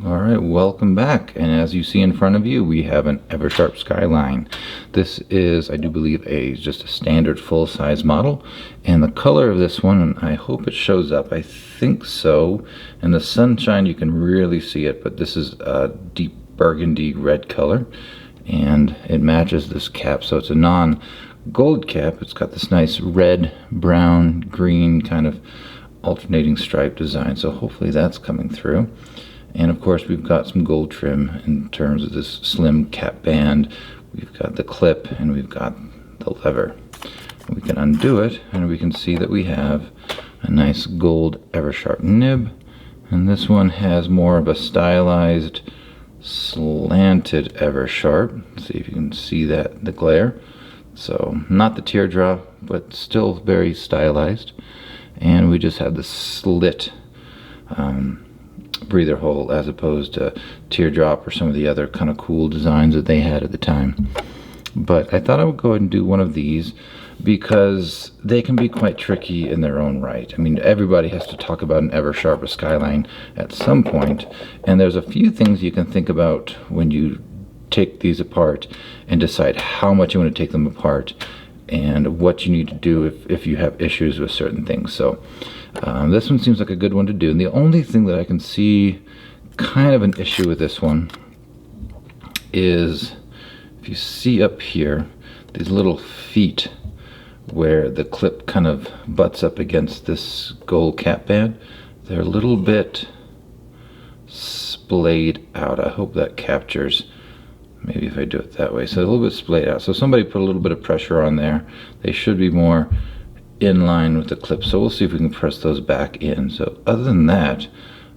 Alright, welcome back, and as you see in front of you, we have an Eversharp Skyline. This is, I do believe, just a standard full-size model, and the color of this one, and I hope it shows up, I think so. In the sunshine you can really see it, but this is a deep burgundy red color, and it matches this cap, so it's a non-gold cap. It's got this nice red, brown, green kind of alternating stripe design, so hopefully that's coming through. And of course we've got some gold trim in terms of this slim cap band. We've got the clip and we've got the lever. We can undo it and we can see that we have a nice gold Eversharp nib. And this one has more of a stylized slanted Eversharp. Let's see if you can see that, the glare. So not the teardrop, but still very stylized. And we just have the slit breather hole as opposed to teardrop or some of the other kind of cool designs that they had at the time. But I thought I would go ahead and do one of these because they can be quite tricky in their own right. I mean, everybody has to talk about an Eversharp Skyline at some point, and there's a few things you can think about when you take these apart and decide how much you want to take them apart and what you need to do if you have issues with certain things. So this one seems like a good one to do, and the only thing that I can see kind of an issue with this one is, if you see up here, these little feet where the clip kind of butts up against this gold cap band, they're a little bit splayed out. I hope that captures, maybe if I do it that way, so a little bit splayed out. So somebody put a little bit of pressure on there. They should be more in line with the clip, so we'll see if we can press those back in. So other than that,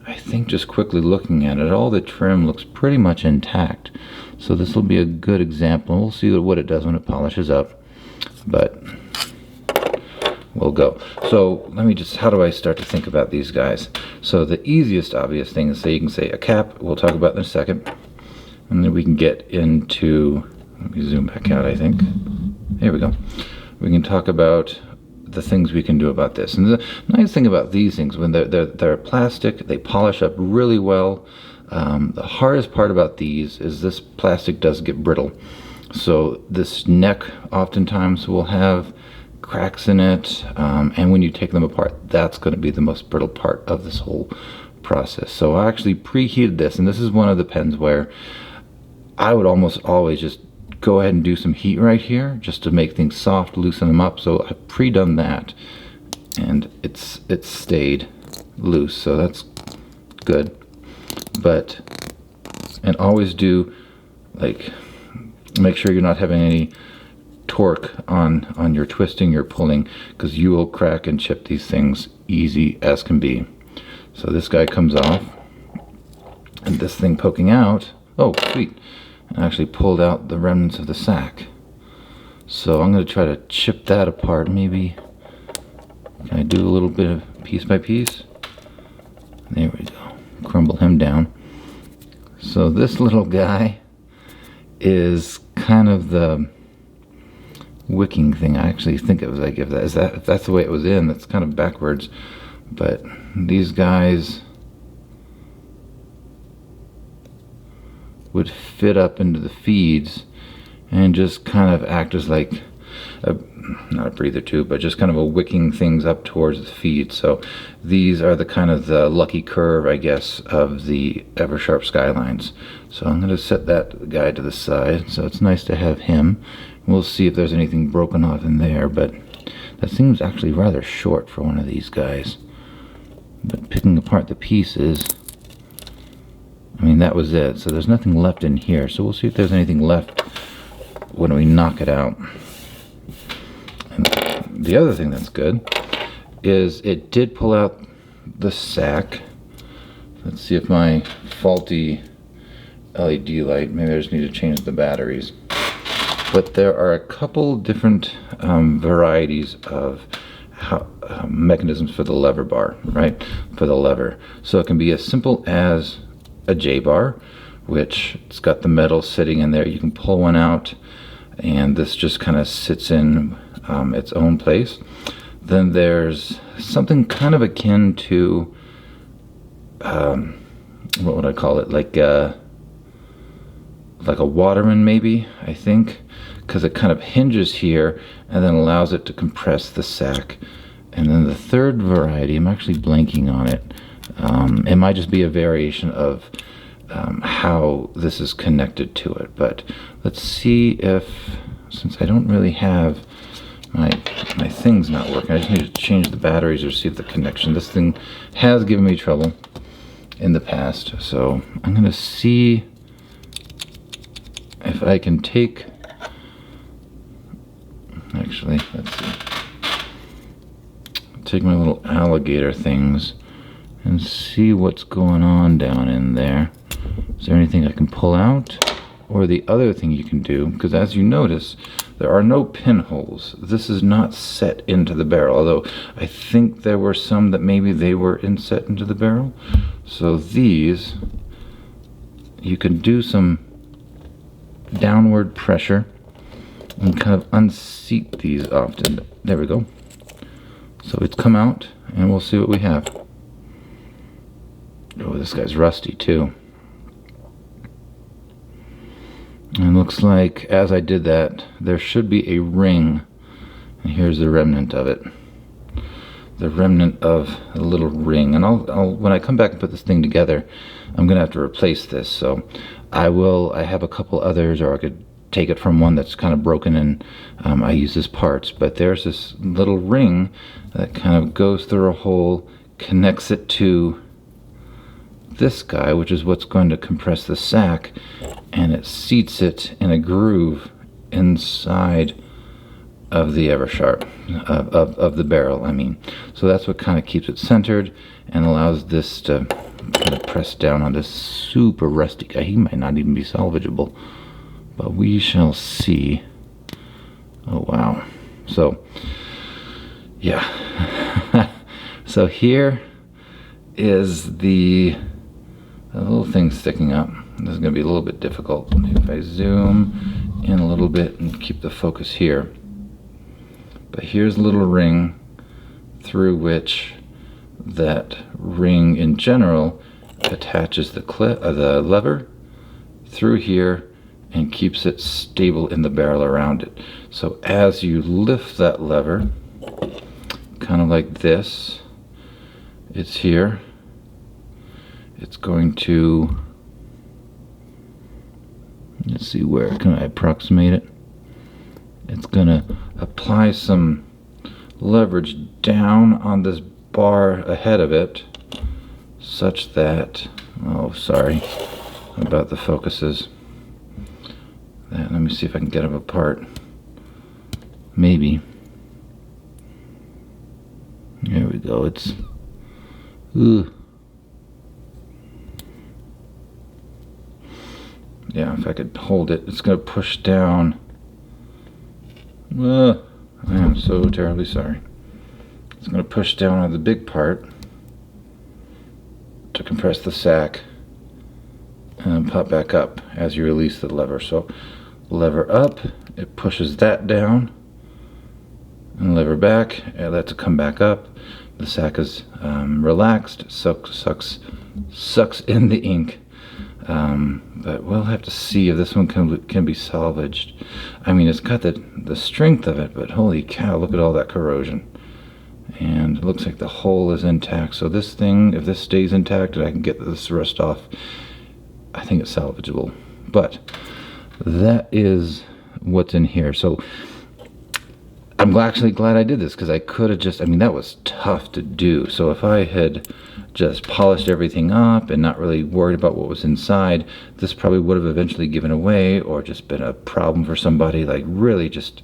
I think just quickly looking at it, all the trim looks pretty much intact. So this will be a good example. We'll see what it does when it polishes up, but we'll go. So let me just, how do I start to think about these guys? So the easiest obvious thing is, you can say a cap, we'll talk about in a second, and then we can get into, let me zoom back out, I think. There we go. We can talk about the things we can do about this. And the nice thing about these things, when they're plastic, they polish up really well. The hardest part about these is this plastic does get brittle. So this neck oftentimes will have cracks in it, and when you take them apart, that's going to be the most brittle part of this whole process. So I actually preheated this, and this is one of the pens where I would almost always just go ahead and do some heat right here just to make things soft, loosen them up. So I've pre-done that, and it's stayed loose, so that's good. But, and always do, like, make sure you're not having any torque on your twisting, your pulling, because you will crack and chip these things easy as can be. So this guy comes off, and this thing poking out, oh sweet, I actually pulled out the remnants of the sack. So I'm going to try to chip that apart. Maybe can I do a little bit of piece by piece? There we go. Crumble him down. So this little guy is kind of the wicking thing. I actually think it was like, if that's the way it was in, that's kind of backwards. But these guys would fit up into the feeds and just kind of act as like not a breather tube, but just kind of a wicking things up towards the feed. So these are the kind of the lucky curve, I guess, of the Eversharp Skylines. So I'm going to set that guy to the side, so it's nice to have him. We'll see if there's anything broken off in there, but that seems actually rather short for one of these guys. But picking apart the pieces, I mean, that was it. So there's nothing left in here. So we'll see if there's anything left when we knock it out. And the other thing that's good is it did pull out the sack. Let's see if my faulty LED light, maybe I just need to change the batteries. But there are a couple different varieties of mechanisms for the lever bar, right? For the lever. So it can be as simple as a J-bar, which it's got the metal sitting in there. You can pull one out, and this just kind of sits in its own place. Then there's something kind of akin to what would I call it, like a Waterman maybe, I think, because it kind of hinges here and then allows it to compress the sack. And then the third variety, I'm actually blanking on it. It might just be a variation of how this is connected to it. But let's see if, since I don't really have my thing's not working, I just need to change the batteries or see if the connection. This thing has given me trouble in the past, so I'm gonna see if I can take, actually, let's see, take my little alligator things and see what's going on down in there. Is there anything I can pull out? Or the other thing you can do, because as you notice, there are no pinholes. This is not set into the barrel, although I think there were some that maybe they were inset into the barrel. So these, you can do some downward pressure and kind of unseat these often. There we go. So it's come out, and we'll see what we have. Oh, this guy's rusty too. And looks like as I did that, there should be a ring, and here's the remnant of it. The remnant of a little ring. And I'll when I come back and put this thing together, I'm gonna have to replace this. So I have a couple others, or I could take it from one that's kind of broken and I use as parts. But there's this little ring that kind of goes through a hole, connects it to this guy, which is what's going to compress the sack, and it seats it in a groove inside of the Eversharp, of the barrel, I mean. So that's what kind of keeps it centered and allows this to kind of press down on this super rusty guy. He might not even be salvageable, but we shall see. Oh wow. So yeah. So here is the little thing sticking up. This is going to be a little bit difficult. Maybe if I zoom in a little bit and keep the focus here. But here's a little ring through which that ring in general attaches the lever through here and keeps it stable in the barrel around it. So as you lift that lever, kind of like this, it's here. It's going to, let's see, where can I approximate it? It's going to apply some leverage down on this bar ahead of it, such that, oh sorry about the focuses. Let me see if I can get them apart. Maybe. There we go. It's, ooh. Yeah, if I could hold it, it's going to push down. I am so terribly sorry. It's going to push down on the big part to compress the sack and pop back up as you release the lever. So lever up, it pushes that down, and lever back, and let it come back up. The sack is relaxed, sucks in the ink. But we'll have to see if this one can be salvaged. I mean, it's got the strength of it, but holy cow, look at all that corrosion. And it looks like the hole is intact. So this thing, if this stays intact and I can get this rust off, I think it's salvageable. But that is what's in here. So I'm actually glad I did this, because I could have just, I mean, that was tough to do. So if I had just polished everything up and not really worried about what was inside, this probably would have eventually given away, or just been a problem for somebody, like really just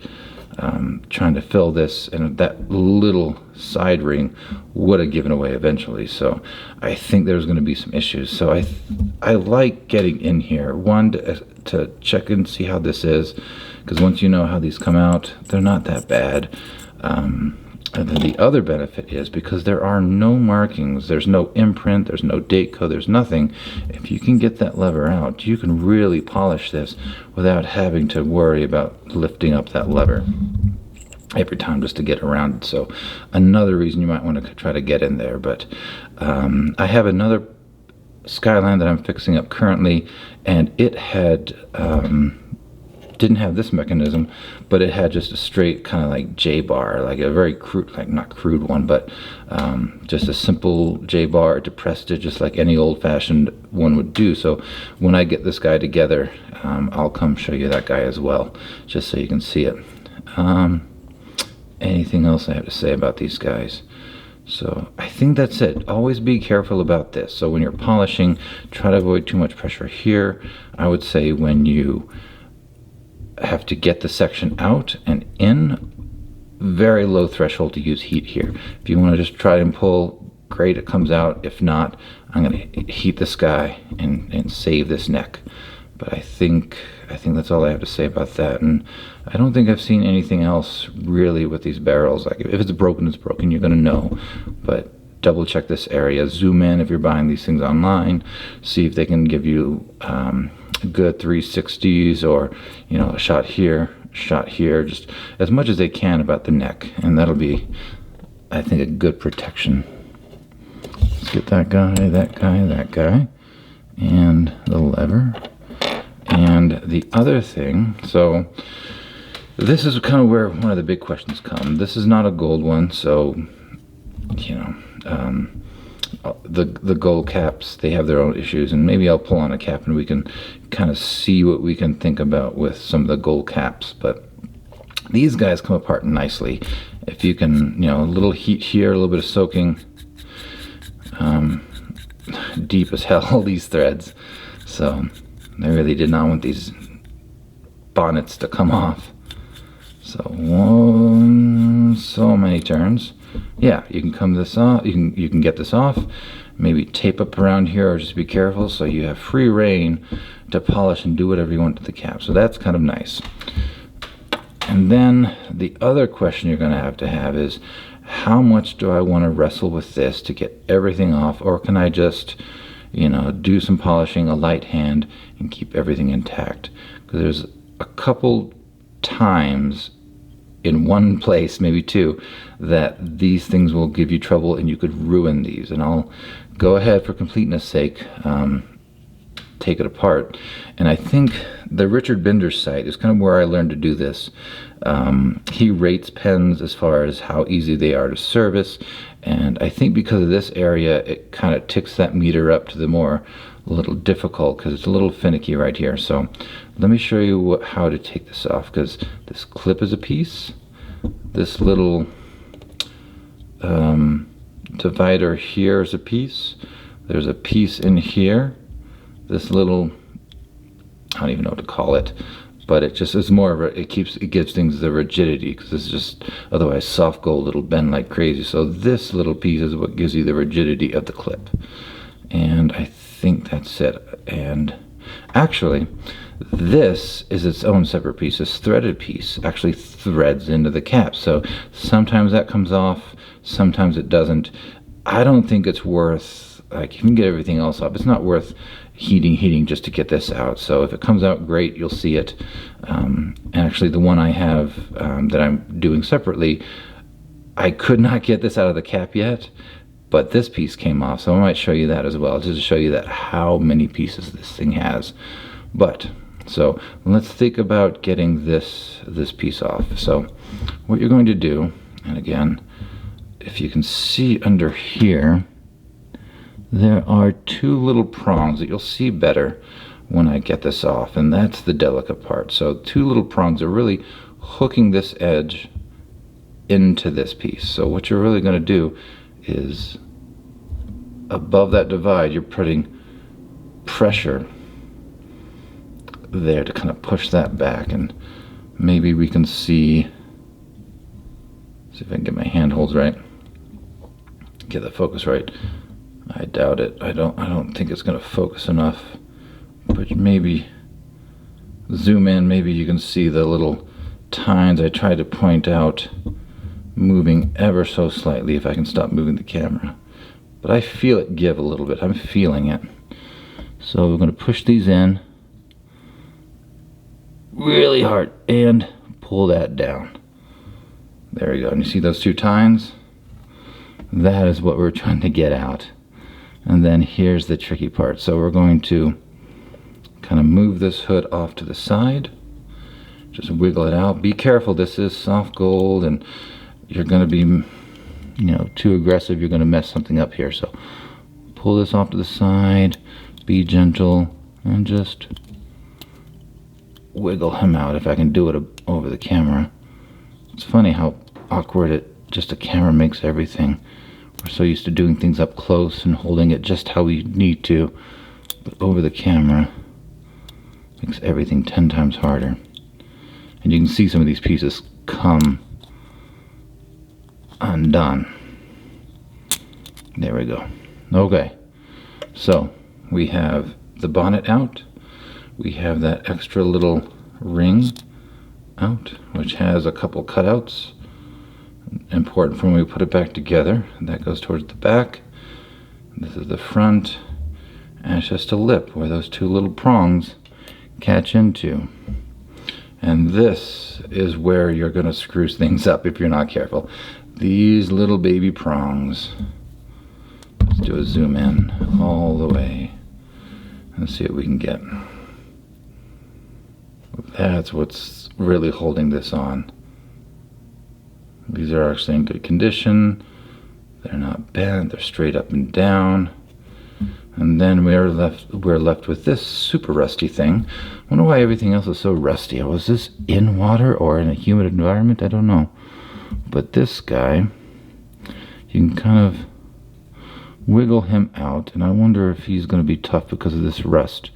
trying to fill this, and that little side ring would have given away eventually. So I think there's going to be some issues. So I like getting in here, one, to check and see how this is, because once you know how these come out, they're not that bad. And then the other benefit is, because there are no markings, there's no imprint, there's no date code, there's nothing, if you can get that lever out, you can really polish this without having to worry about lifting up that lever every time just to get around it. So another reason you might want to try to get in there. But I have another Skyline that I'm fixing up currently, and it had didn't have this mechanism, but it had just a straight kind of like J-bar, like a very crude, like not crude one, but just a simple J-bar. It depressed it just like any old-fashioned one would do. So when I get this guy together, I'll come show you that guy as well, just so you can see it. Anything else I have to say about these guys? So I think that's it. Always be careful about this. So when you're polishing, try to avoid too much pressure here. I would say when you have to get the section out and in, very low threshold to use heat here. If you want to just try and pull, great, it comes out. If not, I'm going to heat this guy and save this neck. But I think that's all I have to say about that. And I don't think I've seen anything else really with these barrels. Like if it's broken, it's broken. You're going to know. But double check this area. Zoom in if you're buying these things online. See if they can give you good 360s, or a shot here, just as much as they can about the neck, and that'll be, I think, a good protection. Let's get that guy, and the lever. And the other thing, so this is kind of where one of the big questions come. This is not a gold one, so the gold caps, they have their own issues, and maybe I'll pull on a cap and we can kind of see what we can think about with some of the gold caps. But these guys come apart nicely if you can, a little heat here, a little bit of soaking, deep as hell, these threads. So I really did not want these bonnets to come off. So so many turns. Yeah, you can come this off. You can get this off. Maybe tape up around here, or just be careful so you have free reign to polish and do whatever you want to the cap. So that's kind of nice. And then the other question you're going to have is, how much do I want to wrestle with this to get everything off, or can I just do some polishing, a light hand, and keep everything intact? Because there's a couple times in one place, maybe two, that these things will give you trouble and you could ruin these. And I'll go ahead, for completeness sake, take it apart. And I think the Richard Binder's site is kind of where I learned to do this. He rates pens as far as how easy they are to service, and I think because of this area, it kind of ticks that meter up to the more a little difficult, because it's a little finicky right here. So let me show you how to take this off, because this clip is a piece, this little divider here is a piece, there's a piece in here, this little, I don't even know what to call it, but it just is more of a, it gives things the rigidity, because it's just, otherwise soft gold, it'll bend like crazy. So this little piece is what gives you the rigidity of the clip. And I think that's it. And actually, this is its own separate piece. This threaded piece actually threads into the cap. So sometimes that comes off, sometimes it doesn't. I don't think it's worth, like, you can get everything else off. It's not worth heating just to get this out. So if it comes out, great, you'll see it. And actually the one I have that I'm doing separately, I could not get this out of the cap yet, but this piece came off, so I might show you that as well, just to show you that how many pieces this thing has. But so let's think about getting this piece off. So what you're going to do, and again, if you can see under here, there are two little prongs that you'll see better when I get this off, and that's the delicate part. So two little prongs are really hooking this edge into this piece. So what you're really going to do is, above that divide, you're putting pressure there to kind of push that back. And maybe we can see if I can get my handholds right, get the focus right. I doubt it. I don't think it's going to focus enough, but maybe zoom in, maybe you can see the little tines I tried to point out moving ever so slightly if I can stop moving the camera. But I feel it give a little bit. I'm feeling it. So we're going to push these in really hard and pull that down. There we go. And you see those two tines? That is what we're trying to get out. And then here's the tricky part. So we're going to kind of move this hood off to the side. Just wiggle it out. Be careful, this is soft gold and you're going to be, you know, too aggressive, you're going to mess something up here. So pull this off to the side, be gentle, and just wiggle him out if I can do it over the camera. It's funny how awkward just a camera makes everything. We're so used to doing things up close and holding it just how we need to, but over the camera makes everything 10 times harder. And you can see some of these pieces come undone. There we go. Okay, so we have the bonnet out. We have that extra little ring out, which has a couple cutouts. Important for when we put it back together. That goes towards the back. This is the front. And it's just a lip where those two little prongs catch into. And this is where you're going to screw things up if you're not careful. These little baby prongs. Let's do a zoom in all the way and see what we can get. That's what's really holding this on. These are actually in good condition. They're not bent, they're straight up and down. And then we're left with this super rusty thing. I wonder why everything else is so rusty. Was this in water or in a humid environment? I don't know. But this guy, you can kind of wiggle him out, and I wonder if he's going to be tough because of this rust.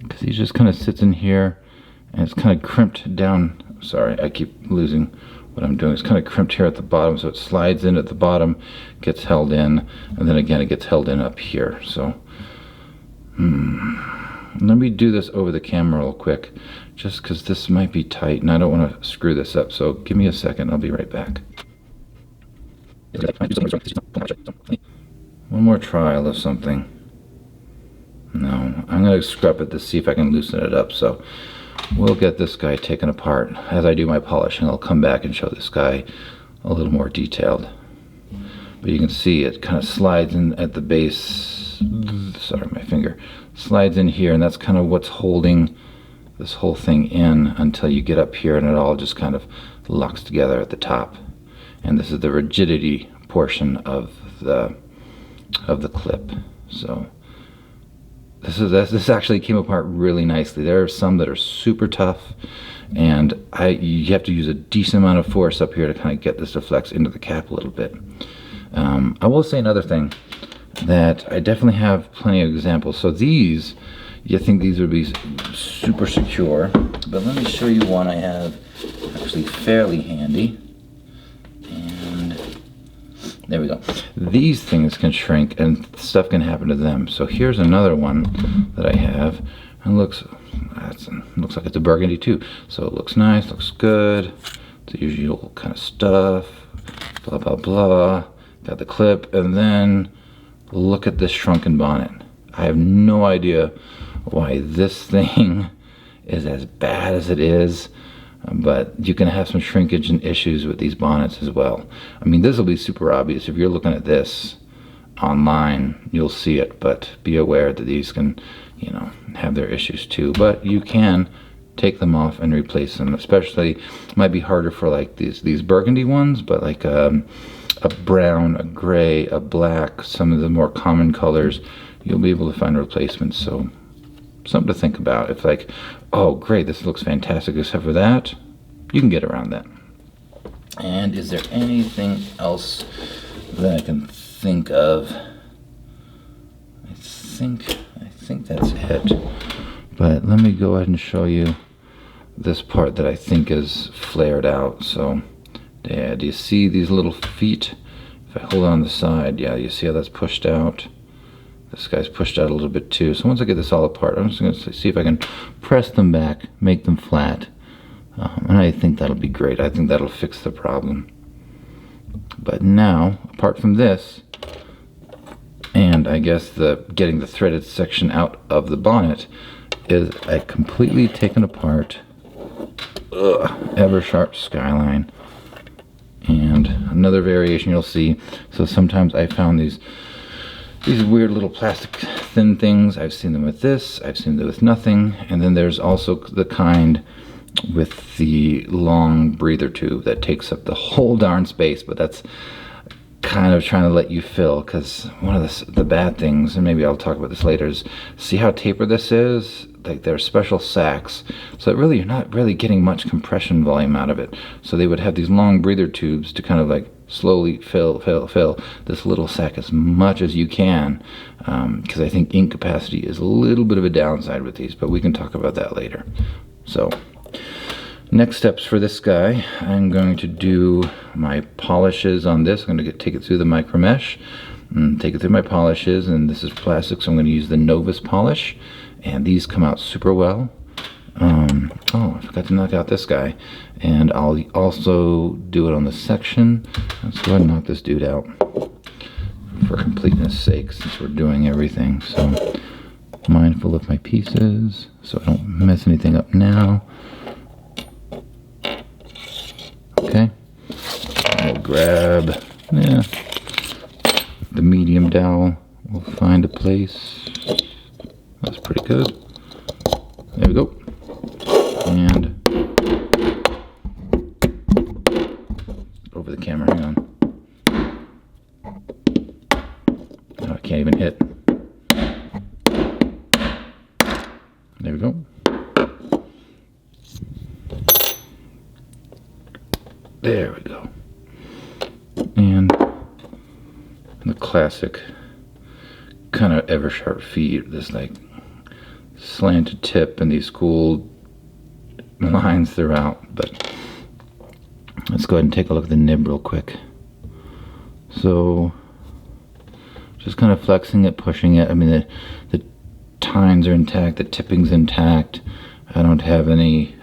Because he just kind of sits in here, and it's kind of crimped down. Sorry, I keep losing what I'm doing. It's kind of crimped here at the bottom, so it slides in at the bottom, gets held in, and then again it gets held in up here. So let me do this over the camera real quick, just because this might be tight and I don't want to screw this up. So give me a second, I'll be right back. One more trial of something. No, I'm going to scrub it to see if I can loosen it up. So we'll get this guy taken apart. As I do my polishing, I'll come back and show this guy a little more detailed. But you can see it kind of slides in at the base. Sorry, my finger. Slides in here, and that's kind of what's holding this whole thing in until you get up here and it all just kind of locks together at the top. And this is the rigidity portion of the clip. So this actually came apart really nicely. There are some that are super tough, and you have to use a decent amount of force up here to kind of get this to flex into the cap a little bit. I will say another thing, that I definitely have plenty of examples. So these, you think these would be super secure, but let me show you one I have actually fairly handy. And there we go. These things can shrink and stuff can happen to them. So here's another one that I have, and looks like it's a burgundy too. So it looks nice, looks good. It's the usual kind of stuff. Blah blah blah. Got the clip, and then look at this shrunken bonnet. I have no idea why this thing is as bad as it is. But you can have some shrinkage and issues with these bonnets as well. I mean, this will be super obvious. If you're looking at this online, you'll see it, but be aware that these can, you know, have their issues too. But you can take them off and replace them. Especially, it might be harder for like these burgundy ones, but like a brown, a gray, a black, some of the more common colors, you'll be able to find replacements. So something to think about. If like, oh great, this looks fantastic except for that, you can get around that. And is there anything else that I can think of? I think that's it. But let me go ahead and show you this part that I think is flared out. So yeah, do you see these little feet? If I hold on the side, yeah, you see how that's pushed out? This guy's pushed out a little bit too. So once I get this all apart, I'm just going to see if I can press them back, make them flat. And I think that'll be great. I think that'll fix the problem. But now, apart from this, and I guess getting the threaded section out of the bonnet, is I completely taken apart Eversharp Skyline. And another variation you'll see. So sometimes I found these weird little plastic thin things. I've seen them with this, I've seen them with nothing, and then there's also the kind with the long breather tube that takes up the whole darn space, but that's kind of trying to let you fill, because one of the bad things, and maybe I'll talk about this later, is see how tapered this is? Like, they're special sacks, so really you're not really getting much compression volume out of it. So they would have these long breather tubes to kind of like slowly fill this little sack as much as you can, because I think ink capacity is a little bit of a downside with these, but we can talk about that later. So next steps for this guy, I'm going to do my polishes on this. I'm going to take it through the micro mesh and take it through my polishes, and this is plastic, so I'm going to use the Novus polish, and these come out super well. Oh, I forgot to knock out this guy, and I'll also do it on the section. Let's go ahead and knock this dude out for completeness sake, since we're doing everything. So mindful of my pieces so I don't mess anything up now. Okay, I'll grab the medium dowel. We'll find a place. That's pretty good. There we go. And over the camera, hang on. Oh, I can't even hit. There we go. There we go. And the classic kind of Eversharp feed, this like slanted tip and these cool lines throughout. But let's go ahead and take a look at the nib real quick. So just kind of flexing it, pushing it. I mean, the tines are intact, the tipping's intact. I don't have any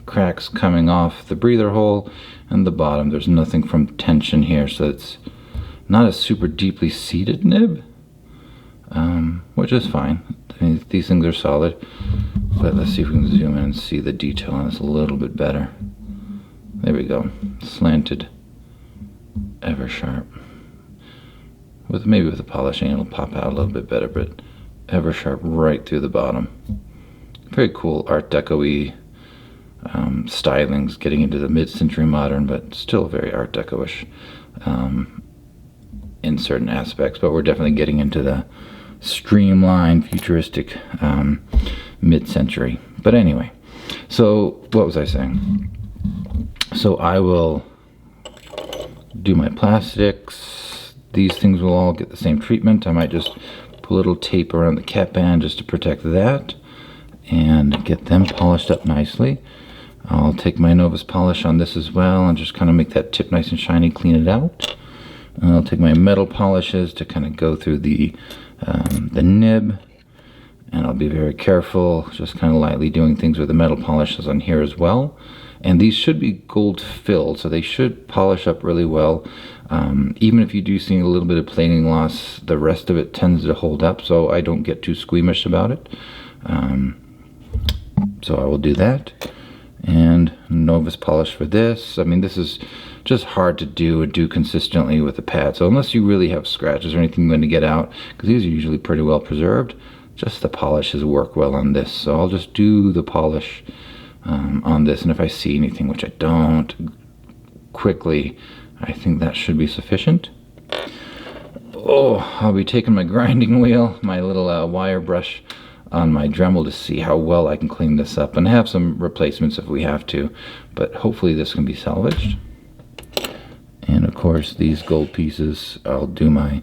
cracks coming off the breather hole, and the bottom there's nothing from tension here, so it's not a super deeply seated nib, which is fine. I mean, these things are solid, but let's see if we can zoom in and see the detail on this a little bit better. There we go, slanted Eversharp. Maybe with the polishing it'll pop out a little bit better, but Eversharp right through the bottom. Very cool Art Deco-y stylings, getting into the mid-century modern, but still very Art Deco-ish in certain aspects. But we're definitely getting into the streamlined, futuristic mid-century. But anyway, so what was I saying? So I will do my plastics. These things will all get the same treatment. I might just put a little tape around the cap band just to protect that and get them polished up nicely. I'll take my Novus polish on this as well and just kind of make that tip nice and shiny, clean it out. And I'll take my metal polishes to kind of go through the nib, and I'll be very careful, just kind of lightly doing things with the metal polishes on here as well. And these should be gold filled, so they should polish up really well. Even if you do see a little bit of plating loss, the rest of it tends to hold up, so I don't get too squeamish about it. So I will do that. And Novus polish for this. I mean, this is just hard to do and do consistently with the pad. So unless you really have scratches or anything you're going to get out, because these are usually pretty well preserved, just the polishes work well on this. So I'll just do the polish on this, and if I see anything, which I don't, quickly, I think that should be sufficient. Oh, I'll be taking my grinding wheel, my little wire brush on my Dremel to see how well I can clean this up, and have some replacements if we have to, but hopefully this can be salvaged. And of course these gold pieces, I'll do my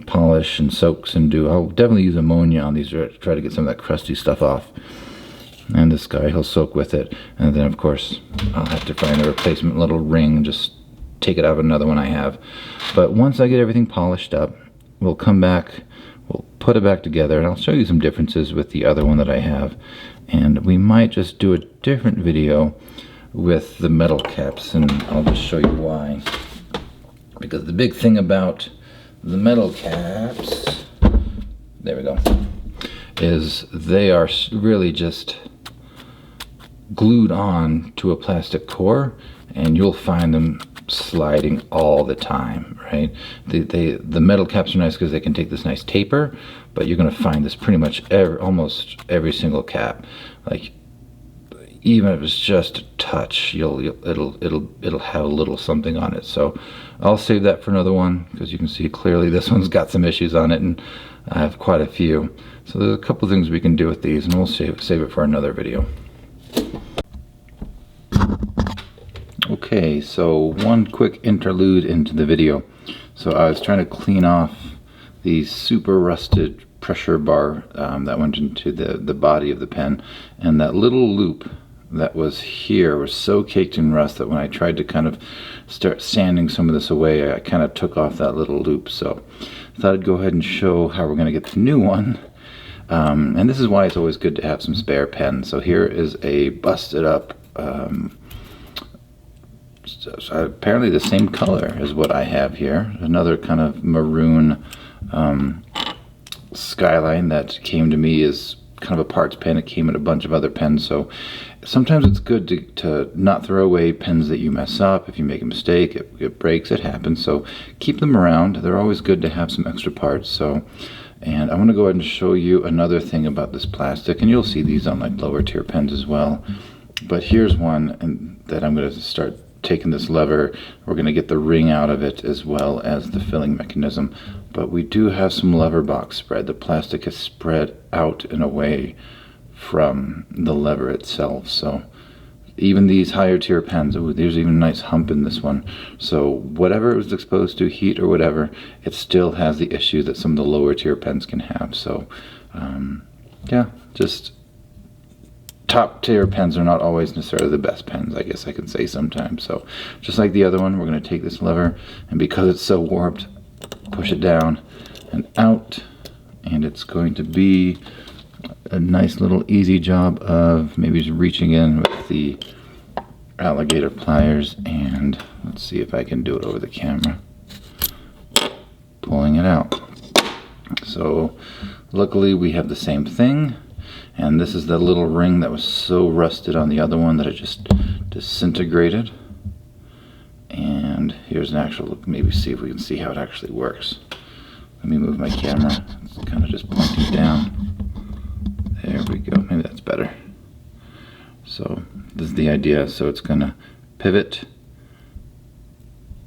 polish and soaks and I'll definitely use ammonia on these to try to get some of that crusty stuff off. And this guy, he'll soak with it, and then of course I'll have to find a replacement little ring and just take it out of another one I have. But once I get everything polished up, we'll come back, we'll put it back together, and I'll show you some differences with the other one that I have. And we might just do a different video with the metal caps, and I'll just show you why. Because the big thing about the metal caps, there we go, is they are really just glued on to a plastic core, and you'll find them sliding all the time, right? The metal caps are nice because they can take this nice taper, but you're going to find this pretty much almost every single cap. Like, even if it's just a touch, it'll have a little something on it. So I'll save that for another one, because you can see clearly this one's got some issues on it, and I have quite a few. So there's a couple things we can do with these, and we'll save it for another video. Okay, so one quick interlude into the video. So I was trying to clean off the super rusted pressure bar that went into the body of the pen, and that little loop that was here was so caked in rust that when I tried to kind of start sanding some of this away, I kind of took off that little loop. So I thought I'd go ahead and show how we're going to get the new one. And this is why it's always good to have some spare pens. So here is a busted up, so apparently the same color as what I have here. Another kind of maroon Skyline that came to me as kind of a parts pen. It came in a bunch of other pens, so sometimes it's good to not throw away pens that you mess up. If you make a mistake, it breaks, it happens, so keep them around. They're always good to have some extra parts. So, and I'm going to go ahead and show you another thing about this plastic, and you'll see these on like lower tier pens as well. But here's one that I'm going to start taking this lever. We're going to get the ring out of it as well as the filling mechanism. But we do have some lever box spread. The plastic is spread out and away from the lever itself. So even these higher tier pens, there's even a nice hump in this one. So whatever it was exposed to, heat or whatever, it still has the issue that some of the lower tier pens can have. So yeah, just top tier pens are not always necessarily the best pens, I guess I can say sometimes. So just like the other one, we're going to take this lever, and because it's so warped, push it down and out, and it's going to be a nice little easy job of maybe just reaching in with the alligator pliers, and let's see if I can do it over the camera, pulling it out. So luckily we have the same thing. And this is the little ring that was so rusted on the other one that it just disintegrated. And here's an actual look, maybe see if we can see how it actually works. Let me move my camera. It's kind of just pointing down. There we go, maybe that's better. So this is the idea. So it's going to pivot,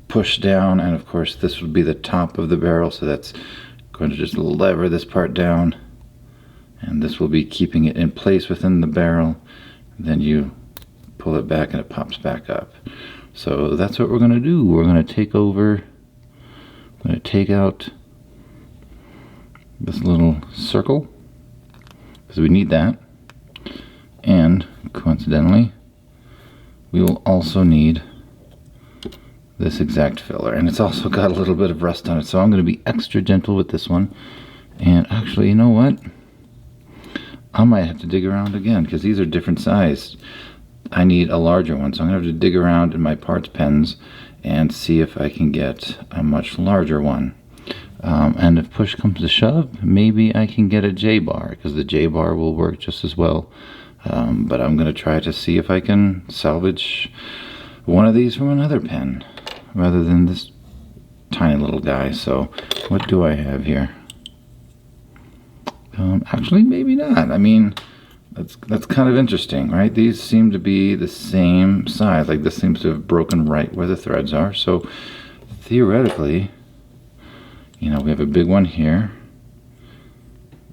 push down, and of course this would be the top of the barrel. So that's going to just lever this part down. And this will be keeping it in place within the barrel. Then you pull it back and it pops back up. So that's what we're going to do. We're going to take out this little circle, because we need that. And coincidentally, we will also need this exact filler. And it's also got a little bit of rust on it. So I'm going to be extra gentle with this one. And actually, you know what? I might have to dig around again, because these are different sized. I need a larger one, so I'm going to have to dig around in my parts pens and see if I can get a much larger one. And if push comes to shove, maybe I can get a J-bar, because the J-bar will work just as well. But I'm going to try to see if I can salvage one of these from another pen, rather than this tiny little guy. So what do I have here? Actually, maybe not. I mean, that's kind of interesting, right? These seem to be the same size. Like, this seems to have broken right where the threads are. So theoretically, you know, we have a big one here.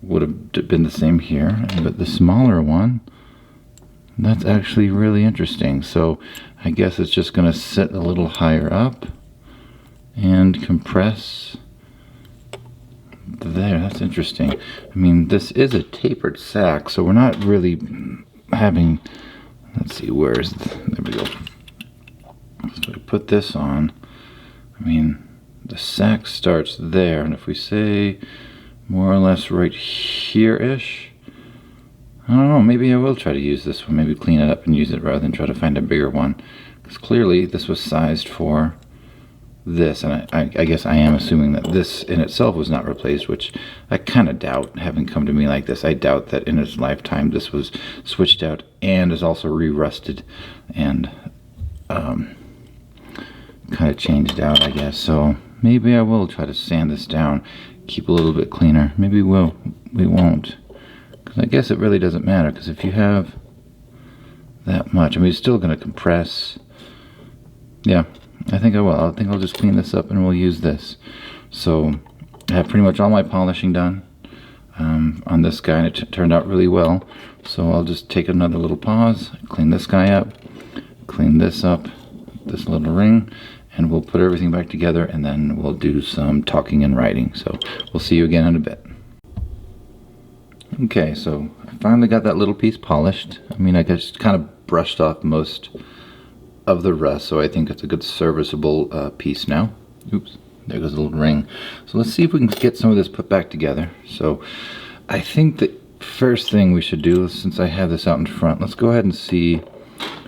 Would have been the same here. But the smaller one, that's actually really interesting. So I guess it's just going to sit a little higher up and compress. There, that's interesting. I mean, this is a tapered sack, so we're not really having, let's see, there we go. So I put this on. I mean, the sack starts there, and if we say more or less right here-ish, I don't know, maybe I will try to use this one, maybe clean it up and use it rather than try to find a bigger one. Because clearly this was sized for this, and I guess I am assuming that this in itself was not replaced, which I kind of doubt, having come to me like this. I doubt that in its lifetime this was switched out and is also re-rusted and kind of changed out, I guess. So maybe I will try to sand this down, keep a little bit cleaner. Maybe we won't. I guess it really doesn't matter, because if you have that much, I mean, it's still going to compress. Yeah, I think I will. I think I'll just clean this up and we'll use this. So I have pretty much all my polishing done on this guy, and it turned out really well. So I'll just take another little pause, clean this guy up, clean this up, this little ring, and we'll put everything back together, and then we'll do some talking and writing. So we'll see you again in a bit. Okay, so I finally got that little piece polished. I mean, I just kind of brushed off most of the rust, so I think it's a good serviceable piece now. Oops, there goes a little ring. So let's see if we can get some of this put back together. So I think the first thing we should do, since I have this out in front, let's go ahead and see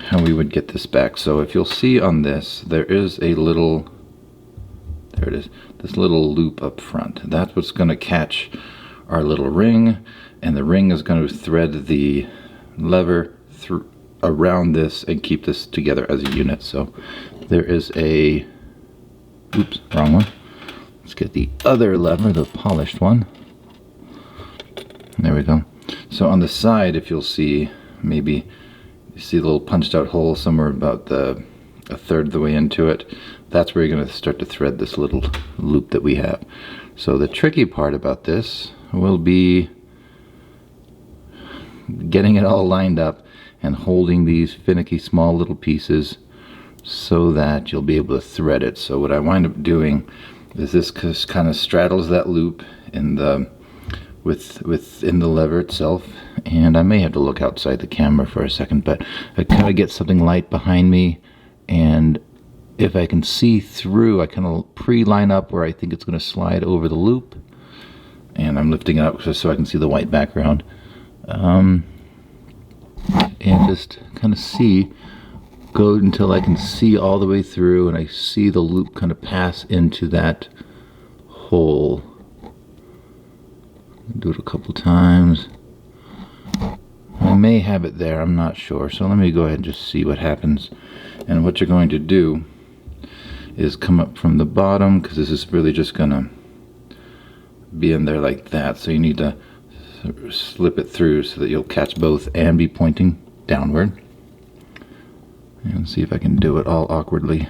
how we would get this back. So if you'll see on this, there is a little, there it is, this little loop up front. That's what's going to catch our little ring, and the ring is going to thread the lever through around this and keep this together as a unit. So there is a, oops, wrong one. Let's get the other lever, the polished one. There we go. So on the side, if you'll see, maybe you see the little punched out hole somewhere about a third of the way into it. That's where you're going to start to thread this little loop that we have. So the tricky part about this will be getting it all lined up and holding these finicky small little pieces so that you'll be able to thread it. So what I wind up doing is this just kind of straddles that loop in the within the lever itself, and I may have to look outside the camera for a second, but I kind of get something light behind me, and if I can see through, I kind of pre-line up where I think it's going to slide over the loop, and I'm lifting it up just so I can see the white background. And just kind of go until I can see all the way through, and I see the loop kind of pass into that hole. Do it a couple times. I may have it there, I'm not sure. So let me go ahead and just see what happens. And what you're going to do is come up from the bottom, because this is really just going to be in there like that. So you need to slip it through so that you'll catch both and be pointing downward. And see if I can do it all awkwardly.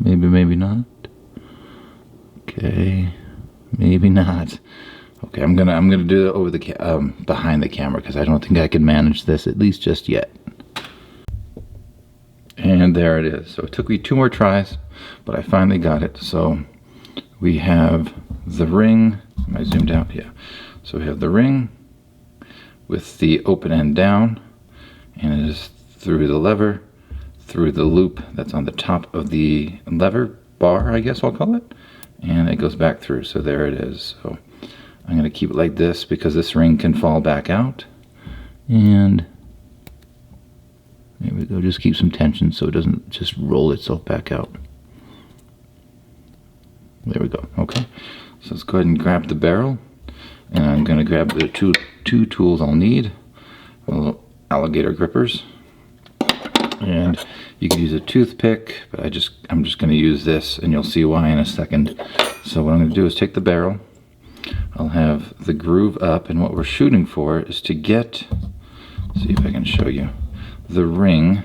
Maybe not. Okay, maybe not. Okay, I'm gonna do it over the behind the camera, because I don't think I can manage this, at least just yet. And there it is. So it took me 2 more tries, but I finally got it. So we have the ring. Am I zoomed out? Yeah. So we have the ring with the open end down, and it is through the lever, through the loop that's on the top of the lever bar, I guess I'll call it, and it goes back through. So there it is. So I'm going to keep it like this because this ring can fall back out, and there we go. Just keep some tension so it doesn't just roll itself back out. There we go. Okay, so let's go ahead and grab the barrel, and I'm going to grab the two tools I'll need. Little alligator grippers, and you can use a toothpick, but I'm just going to use this, and you'll see why in a second. So what I'm going to do is take the barrel. I'll have the groove up, and what we're shooting for is to get, see if I can show you, the ring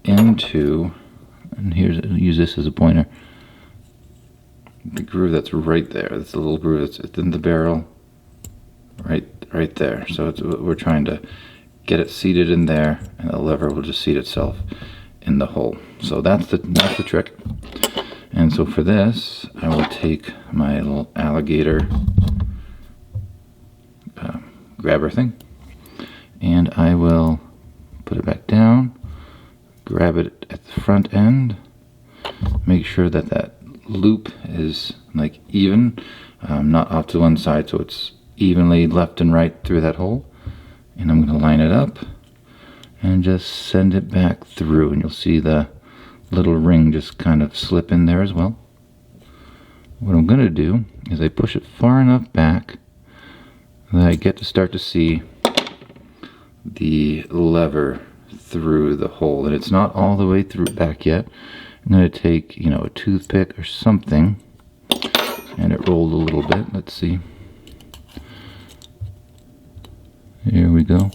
into, and here's, use this as a pointer, the groove that's right there. That's the little groove that's in the barrel, right there. So we're trying to get it seated in there, and the lever will just seat itself in the hole. So that's the trick. And so for this, I will take my little alligator grabber thing, and I will put it back down, grab it at the front end, make sure that that loop is like even not off to one side, so it's evenly left and right through that hole. And I'm going to line it up and just send it back through, and you'll see the little ring just kind of slip in there as well. What I'm going to do is I push it far enough back that I get to start to see the lever through the hole, and it's not all the way through back yet. I'm going to take, you know, a toothpick or something, and it rolled a little bit. Let's see. Here we go.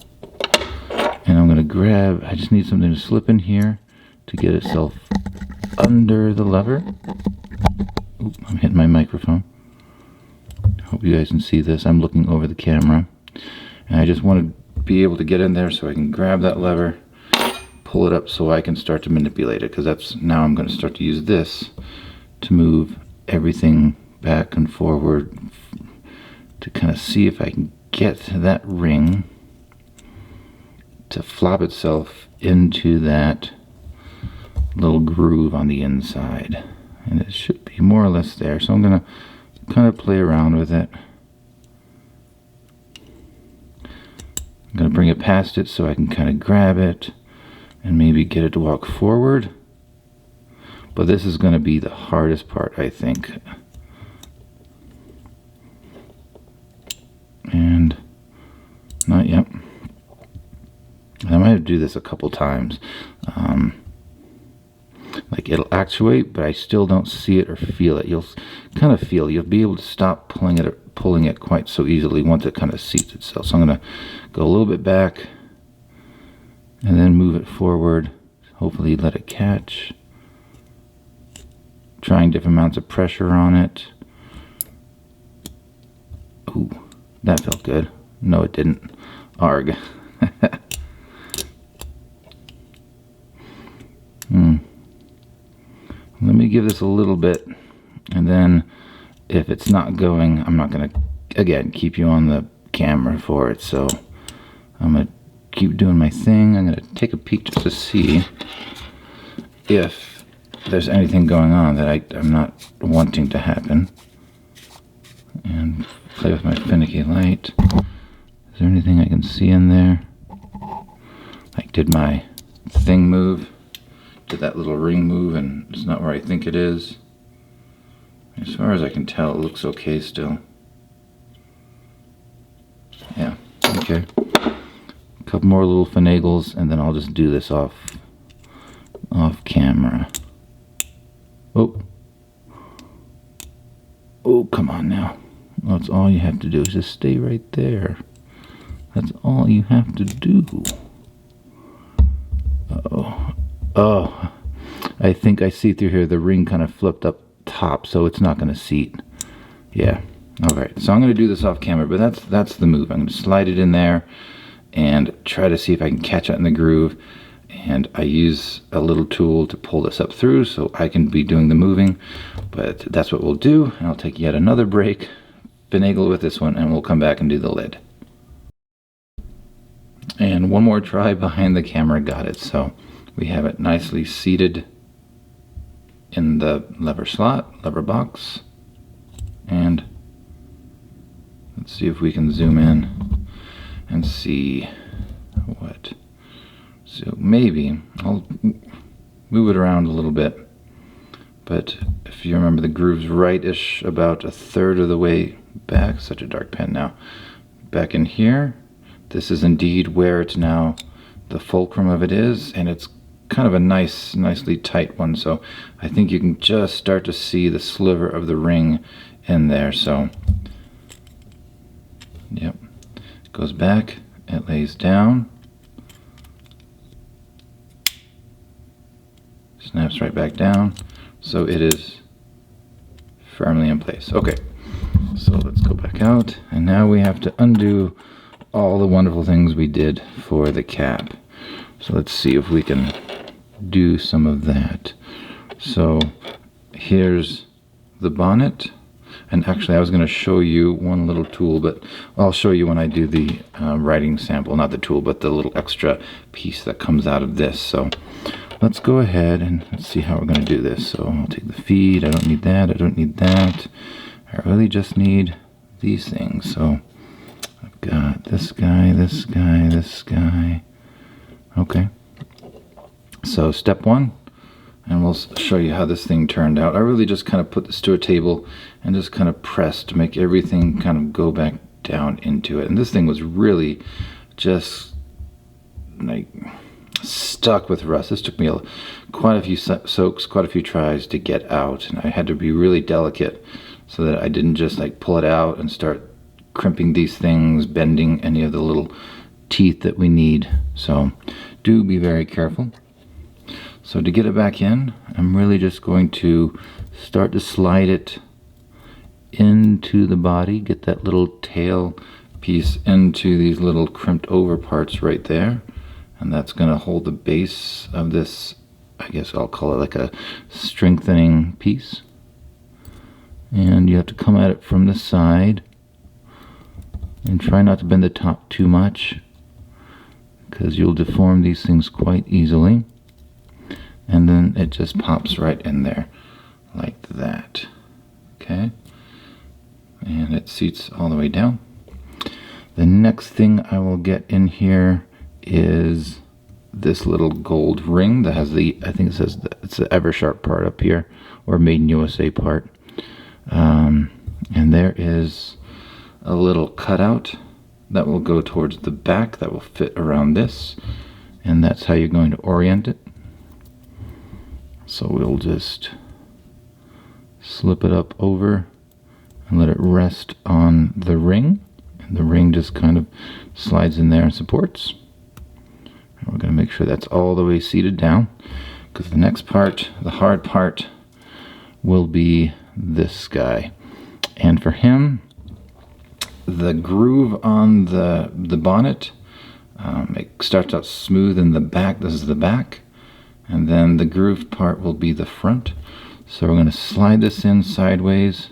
And I'm going to grab, I just need something to slip in here to get itself under the lever. Oop, I'm hitting my microphone. Hope you guys can see this. I'm looking over the camera, and I just want to be able to get in there so I can grab that lever, pull it up so I can start to manipulate it, because that's, now I'm going to start to use this to move everything back and forward to kind of see if I can get that ring to flop itself into that little groove on the inside. And it should be more or less there, so I'm going to kind of play around with it. I'm going to bring it past it so I can kind of grab it and maybe get it to walk forward. But this is going to be the hardest part, I think. And not yet. I might have to do this a couple times. Like, it'll actuate, but I still don't see it or feel it. You'll kind of feel it. You'll be able to stop pulling it quite so easily once it kind of seats itself. So I'm going to go a little bit back and then move it forward. Hopefully let it catch. Trying different amounts of pressure on it. Ooh, that felt good. No, it didn't. Arg. Let me give this a little bit, and then if it's not going, I'm not going to, again, keep you on the camera for it. So I'm going to keep doing my thing. I'm going to take a peek just to see if there's anything going on that I'm not wanting to happen. And play with my finicky light. Is there anything I can see in there? Like, did my thing move? Did that little ring move and it's not where I think it is? As far as I can tell, it looks okay still. Yeah, okay. A couple more little finagles, and then I'll just do this off camera. Oh, come on now. That's all you have to do is just stay right there. That's all you have to do. Oh, I think I see through here the ring kind of flipped up top, so it's not going to seat. Yeah. Alright, so I'm going to do this off camera, but that's the move. I'm going to slide it in there and try to see if I can catch it in the groove. And I use a little tool to pull this up through so I can be doing the moving. But that's what we'll do, and I'll take yet another break, finagle with this one, and we'll come back and do the lid. And one more try behind the camera, got it. So we have it nicely seated in the lever slot, lever box. And let's see if we can zoom in and see what. So maybe I'll move it around a little bit. But if you remember, the groove's right-ish about a third of the way back. Such a dark pen now. Back in here. This is indeed where it's now, the fulcrum of it is, and it's kind of a nicely tight one, so I think you can just start to see the sliver of the ring in there. So yep, it goes back, it lays down, snaps right back down, so it is firmly in place. Okay, so let's go back out, and now we have to undo all the wonderful things we did for the cap. So let's see if we can do some of that. So here's the bonnet, and actually I was going to show you one little tool, but I'll show you when I do the writing sample. Not the tool, but the little extra piece that comes out of this. So let's go ahead and let's see how we're going to do this. So I'll take the feed. I don't need that. I don't need that. I really just need these things. So I've got this guy, this guy, this guy. Okay. So step one, and we'll show you how this thing turned out. I really just kind of put this to a table and just kind of pressed to make everything kind of go back down into it. And this thing was really just like stuck with rust. This took me quite a few soaks, quite a few tries to get out, and I had to be really delicate so that I didn't just like pull it out and start crimping these things, bending any of the little teeth that we need. So do be very careful. So to get it back in, I'm really just going to start to slide it into the body, get that little tail piece into these little crimped over parts right there, and that's going to hold the base of this, I guess I'll call it like a strengthening piece. And you have to come at it from the side and try not to bend the top too much, because you'll deform these things quite easily. And then it just pops right in there like that. Okay, and it seats all the way down. The next thing I will get in here is this little gold ring that has the, I think it says it's the Eversharp part up here, or Made in USA part. And there is a little cutout that will go towards the back that will fit around this, and that's how you're going to orient it. So we'll just slip it up over and let it rest on the ring, and the ring just kind of slides in there and supports. And we're going to make sure that's all the way seated down, because the next part, the hard part, will be this guy. And for him, the groove on the bonnet, it starts out smooth in the back. This is the back, and then the grooved part will be the front. So we're going to slide this in sideways,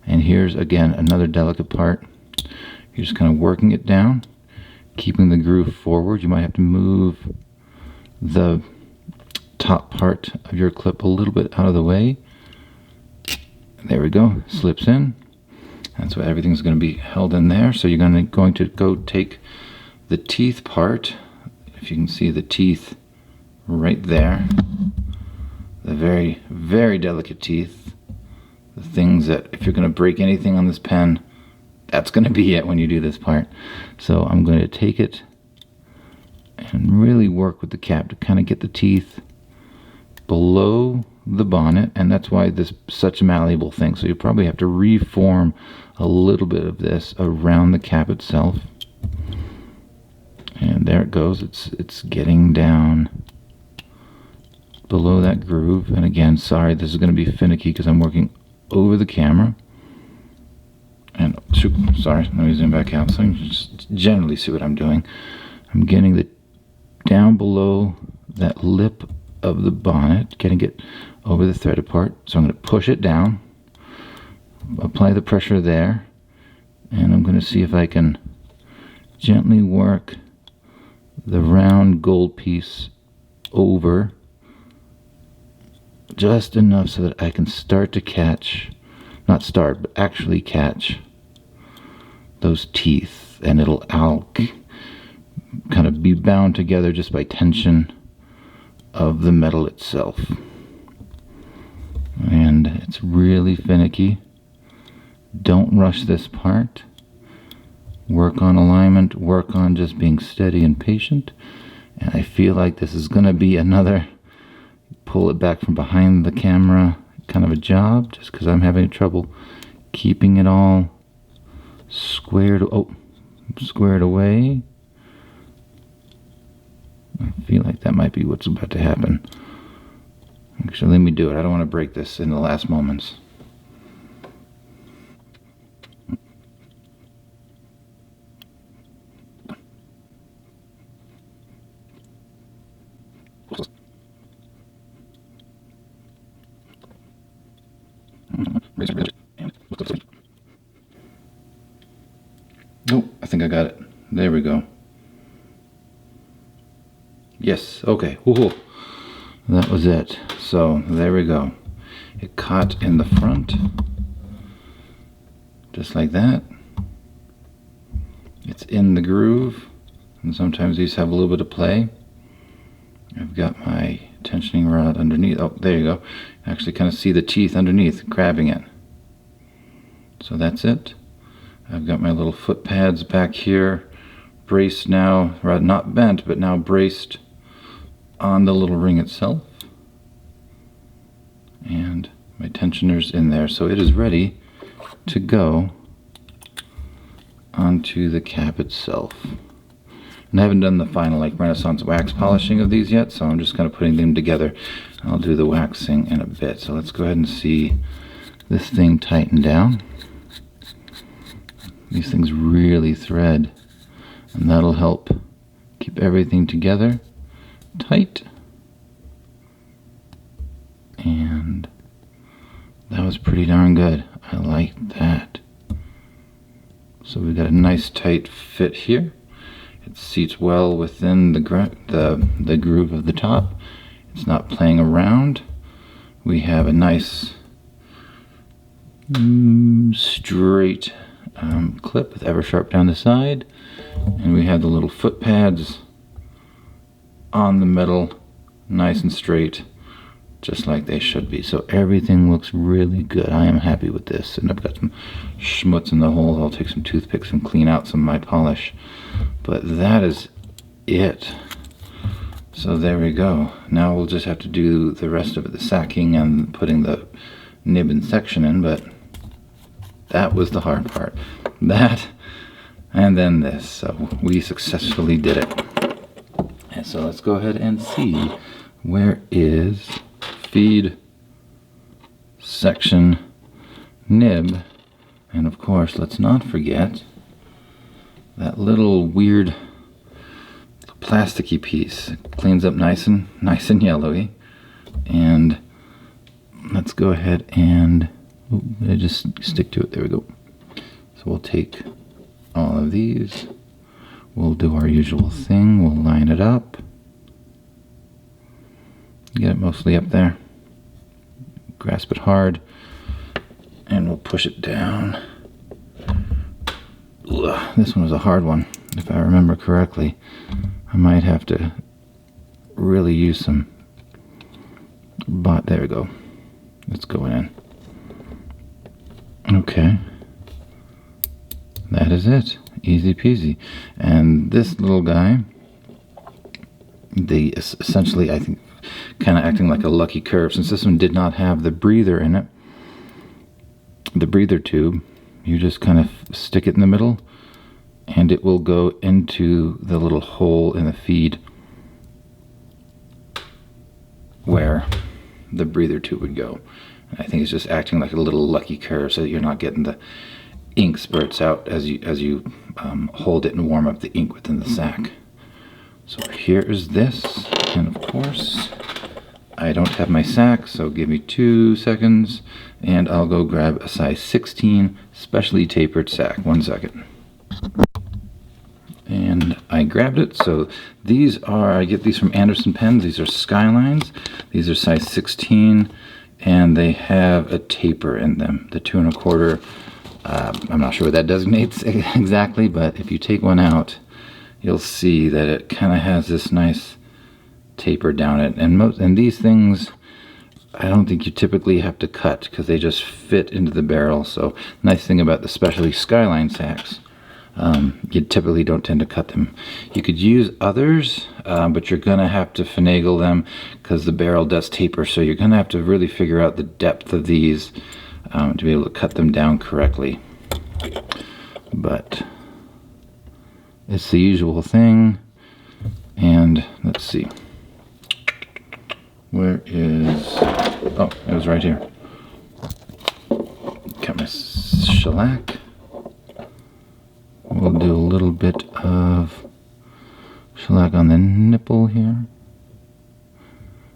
and here's again another delicate part. You're just kind of working it down, keeping the groove forward. You might have to move the top part of your clip a little bit out of the way. There we go, slips in. That's why everything's going to be held in there. So you're going to go take the teeth part. If you can see the teeth right there, the very, very delicate teeth, the things that if you're going to break anything on this pen, that's going to be it when you do this part. So I'm going to take it and really work with the cap to kind of get the teeth below the bonnet, and that's why this is such a malleable thing. So you probably have to reform a little bit of this around the cap itself. And there it goes. It's getting down below that groove. And again, sorry, this is going to be finicky because I'm working over the camera. And sorry, let me zoom back out so you can just generally see what I'm doing. I'm getting the down below that lip of the bonnet, getting it over the threaded part. So I'm going to push it down, apply the pressure there, and I'm going to see if I can gently work the round gold piece over just enough so that I can start to catch, not start, but actually catch those teeth, and I'll kind of be bound together just by tension of the metal itself. And it's really finicky. Don't rush this part. Work on alignment, work on just being steady and patient. And I feel like this is going to be another pull it back from behind the camera kind of a job, just because I'm having trouble keeping it all squared away. I feel like that might be what's about to happen. Actually, let me do it. I don't want to break this in the last moments. Oh, I think I got it. There we go. Yes, okay. Woohoo. That was it. So there we go. It caught in the front. just like that. It's in the groove, and sometimes these have a little bit of play. I've got my tensioning rod underneath. Oh, there you go. Actually kind of see the teeth underneath grabbing it. So that's it. I've got my little foot pads back here, braced now, not bent, but now braced on the little ring itself. And my tensioner's in there, so it is ready to go onto the cap itself. And I haven't done the final like Renaissance wax polishing of these yet, so I'm just kind of putting them together. I'll do the waxing in a bit. So let's go ahead and see this thing tighten down. These things really thread, and that'll help keep everything together tight. And that was pretty darn good. I like that. So we've got a nice tight fit here. It seats well within the groove of the top. It's not playing around. We have a nice straight clip with Eversharp down the side, and we have the little foot pads on the metal, nice and straight, just like they should be. So everything looks really good. I am happy with this, and I've got some schmutz in the holes. I'll take some toothpicks and clean out some of my polish, but that is it. So there we go. Now we'll just have to do the rest of it, the sacking and putting the nib and section in, but that was the hard part. That and then this. So we successfully did it. And so let's go ahead and see, where is feed, section, nib, and of course let's not forget that little weird plasticky piece. It cleans up nice and yellowy. And let's go ahead and just stick to it. There we go. So we'll take all of these. We'll do our usual thing. We'll line it up. Get it mostly up there. Grasp it hard. And we'll push it down. Ugh, this one was a hard one, if I remember correctly. I might have to really use some there we go. Let's go in. Okay. That is it. Easy peasy. And this little guy, essentially, I think, kind of acting like a lucky curve. Since this one did not have the breather in it, the breather tube, you just kind of stick it in the middle, and it will go into the little hole in the feed where the breather tube would go. And I think it's just acting like a little lucky curve so that you're not getting the ink spurts out as you hold it and warm up the ink within the sack. So here is this, and of course I don't have my sack, so give me 2 seconds and I'll go grab a size 16 specially tapered sack. 1 second. And I grabbed it. So these are, I get these from Anderson pens. These are Skylines. These are size 16, and they have a taper in them, the 2 1/4. I'm not sure what that designates exactly, but if you take one out, you'll see that it kind of has this nice taper down it. And these things, I don't think you typically have to cut because they just fit into the barrel. So nice thing about the specialty Skyline sacks, you typically don't tend to cut them. You could use others, but you're gonna have to finagle them because the barrel does taper. So you're gonna have to really figure out the depth of these to be able to cut them down correctly. But it's the usual thing. And let's see. Where is... Oh, it was right here. Got my shellac. We'll do a little bit of shellac on the nipple here.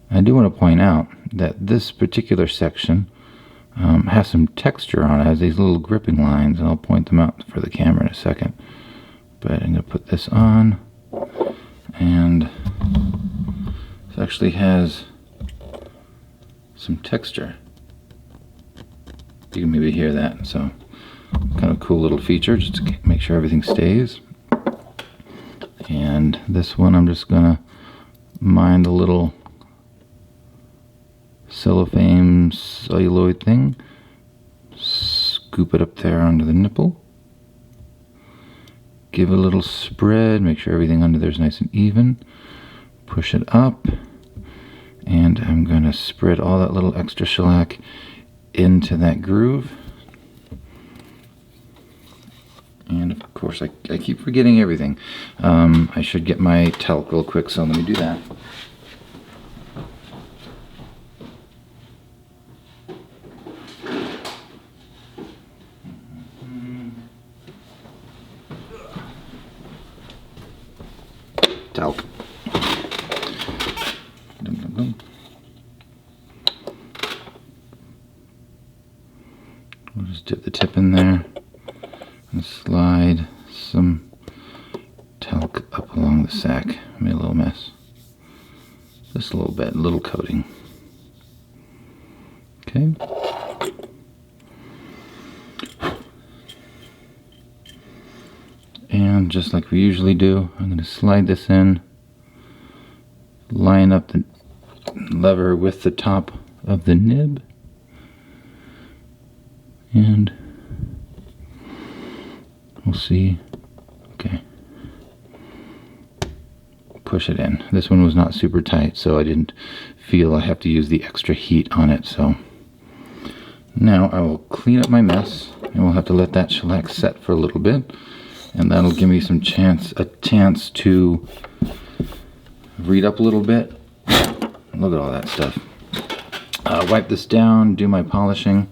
I do want to point out that this particular section has some texture on it. It has these little gripping lines, and I'll point them out for the camera in a second. But I'm going to put this on, and this actually has some texture. You can maybe hear that. So Kind of cool little feature, just to make sure everything stays. And this one I'm just gonna mine the little cellophane celluloid thing, scoop it up there under the nipple, give it a little spread, make sure everything under there is nice and even, push it up, and I'm gonna spread all that little extra shellac into that groove. And of course I keep forgetting everything. I should get my talc real quick, so let me do that. Talc. Dum, dum, dum. We'll just dip the tip in there and slide some talc up along the sack. Made a little mess. Just a little bit, a little coating. Okay. And just like we usually do, I'm going to slide this in, line up the lever with the top of the nib, and we'll see. Okay. Push it in. This one was not super tight, so I didn't feel I have to use the extra heat on it. So now I will clean up my mess, and we'll have to let that shellac set for a little bit. And that'll give me a chance to read up a little bit. Look at all that stuff. Wipe this down, do my polishing,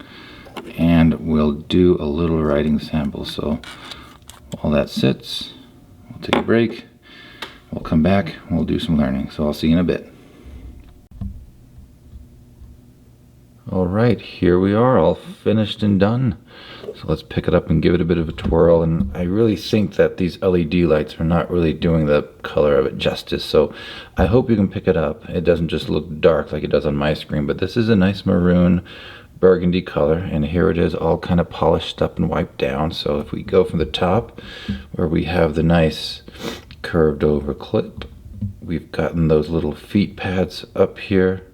and we'll do a little writing sample. So while that sits, we'll take a break, we'll come back, and we'll do some learning. So I'll see you in a bit. Alright, here we are, all finished and done. So let's pick it up and give it a bit of a twirl. And I really think that these LED lights are not really doing the color of it justice. So I hope you can pick it up. It doesn't just look dark like it does on my screen, but this is a nice maroon burgundy color. And here it is, all kind of polished up and wiped down. So if we go from the top, where we have the nice curved over clip, we've gotten those little feet pads up here,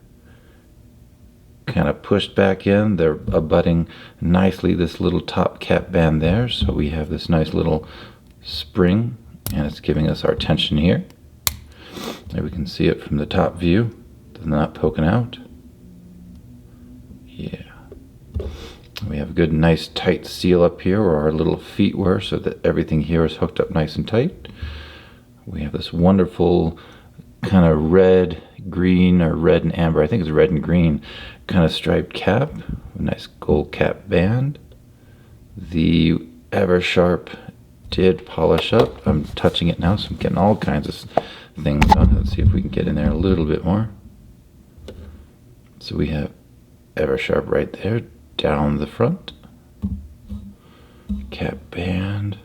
kind of pushed back in. They're abutting nicely this little top cap band there, so we have this nice little spring, and it's giving us our tension here. There we can see it from the top view. They're not poking out. Yeah. We have a good nice tight seal up here where our little feet were, so that everything here is hooked up nice and tight. We have this wonderful kind of red, green, or red and amber, I think it's red and green, kind of striped cap, a nice gold cap band. The Eversharp did polish up. I'm touching it now, so I'm getting all kinds of things on it. Let's see if we can get in there a little bit more. So we have Eversharp right there, down the front. Cap band.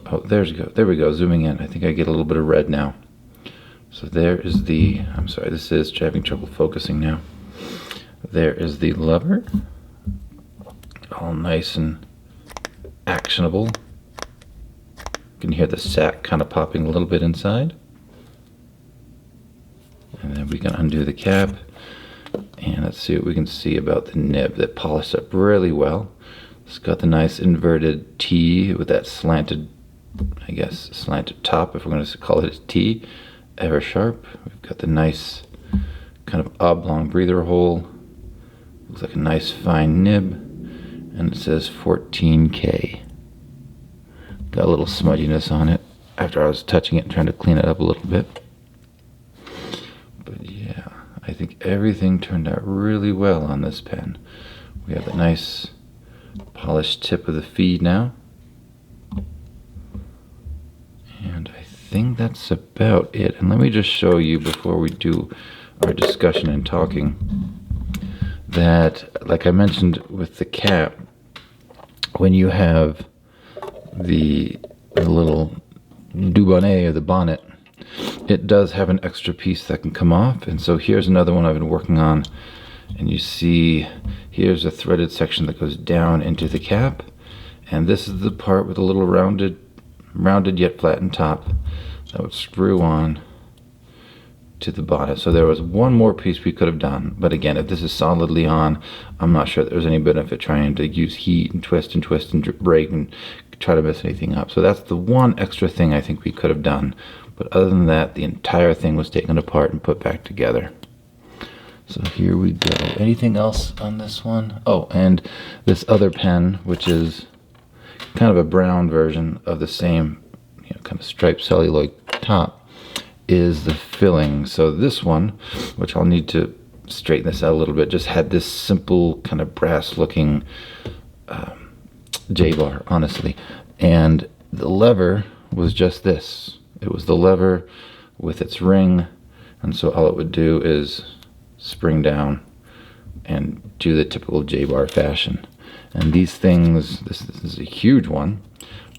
Oh, there we go, zooming in. I think I get a little bit of red now. So there is the, I'm sorry, this is having trouble focusing now. There is the lever, all nice and actionable. You can hear the sack kind of popping a little bit inside. And then we can undo the cap, and let's see what we can see about the nib that polished up really well. It's got the nice inverted T with that slanted, I guess, slanted top, if we're going to call it a T. Eversharp. We've got the nice kind of oblong breather hole. Looks like a nice fine nib, and it says 14K. Got a little smudginess on it after I was touching it and trying to clean it up a little bit. But yeah, I think everything turned out really well on this pen. We have the nice polished tip of the feed now. And I think that's about it. And let me just show you before we do our discussion and talking that, like I mentioned with the cap, when you have the little dubonnet or the bonnet, it does have an extra piece that can come off. And so here's another one I've been working on, and you see here's a threaded section that goes down into the cap, And this is the part with a little rounded yet flattened top that would screw on to the bottom. So there was one more piece we could have done, but again, if this is solidly on, I'm not sure there's any benefit trying to use heat and twist and break and try to mess anything up. So that's the one extra thing I think we could have done, but other than that, the entire thing was taken apart and put back together. So here we go. Anything else on this one? Oh, and this other pen, which is kind of a brown version of the same, kind of striped celluloid top, is the filling. So this one, which I'll need to straighten this out a little bit, just had this simple kind of brass looking J-bar, honestly, and the lever was just this. It was the lever with its ring, and so all it would do is spring down and do the typical J-bar fashion. And these things, this is a huge one,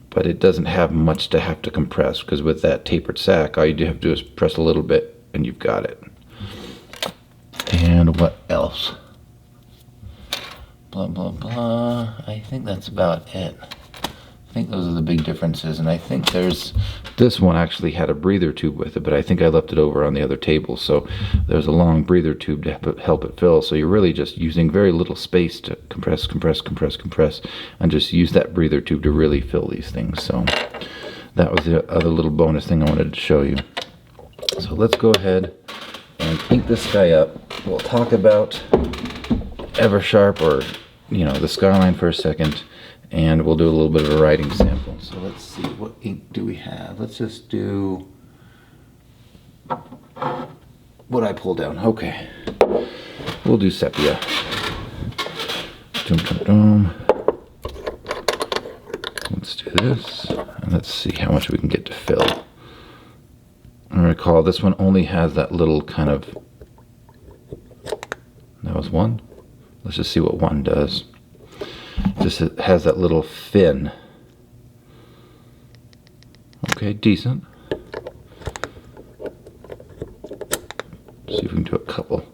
but it doesn't have much to have to compress, because with that tapered sack, all you have to do is press a little bit and you've got it. And what else? Blah, blah, blah. I think that's about it. I think those are the big differences, and I think this one actually had a breather tube with it, but I think I left it over on the other table, so there's a long breather tube to help it fill, so you're really just using very little space to compress, and just use that breather tube to really fill these things. So that was the other little bonus thing I wanted to show you. So let's go ahead and heat this guy up. We'll talk about Eversharp, or the Skyline, for a second, and we'll do a little bit of a writing sample. So let's see, what ink do we have? Let's just do what I pulled down. Okay, we'll do sepia. Let's do this, and let's see how much we can get to fill. And recall, this one only has that little kind of, that was one. Let's just see what one does. Just has that little fin. Okay, decent. See if we can do a couple.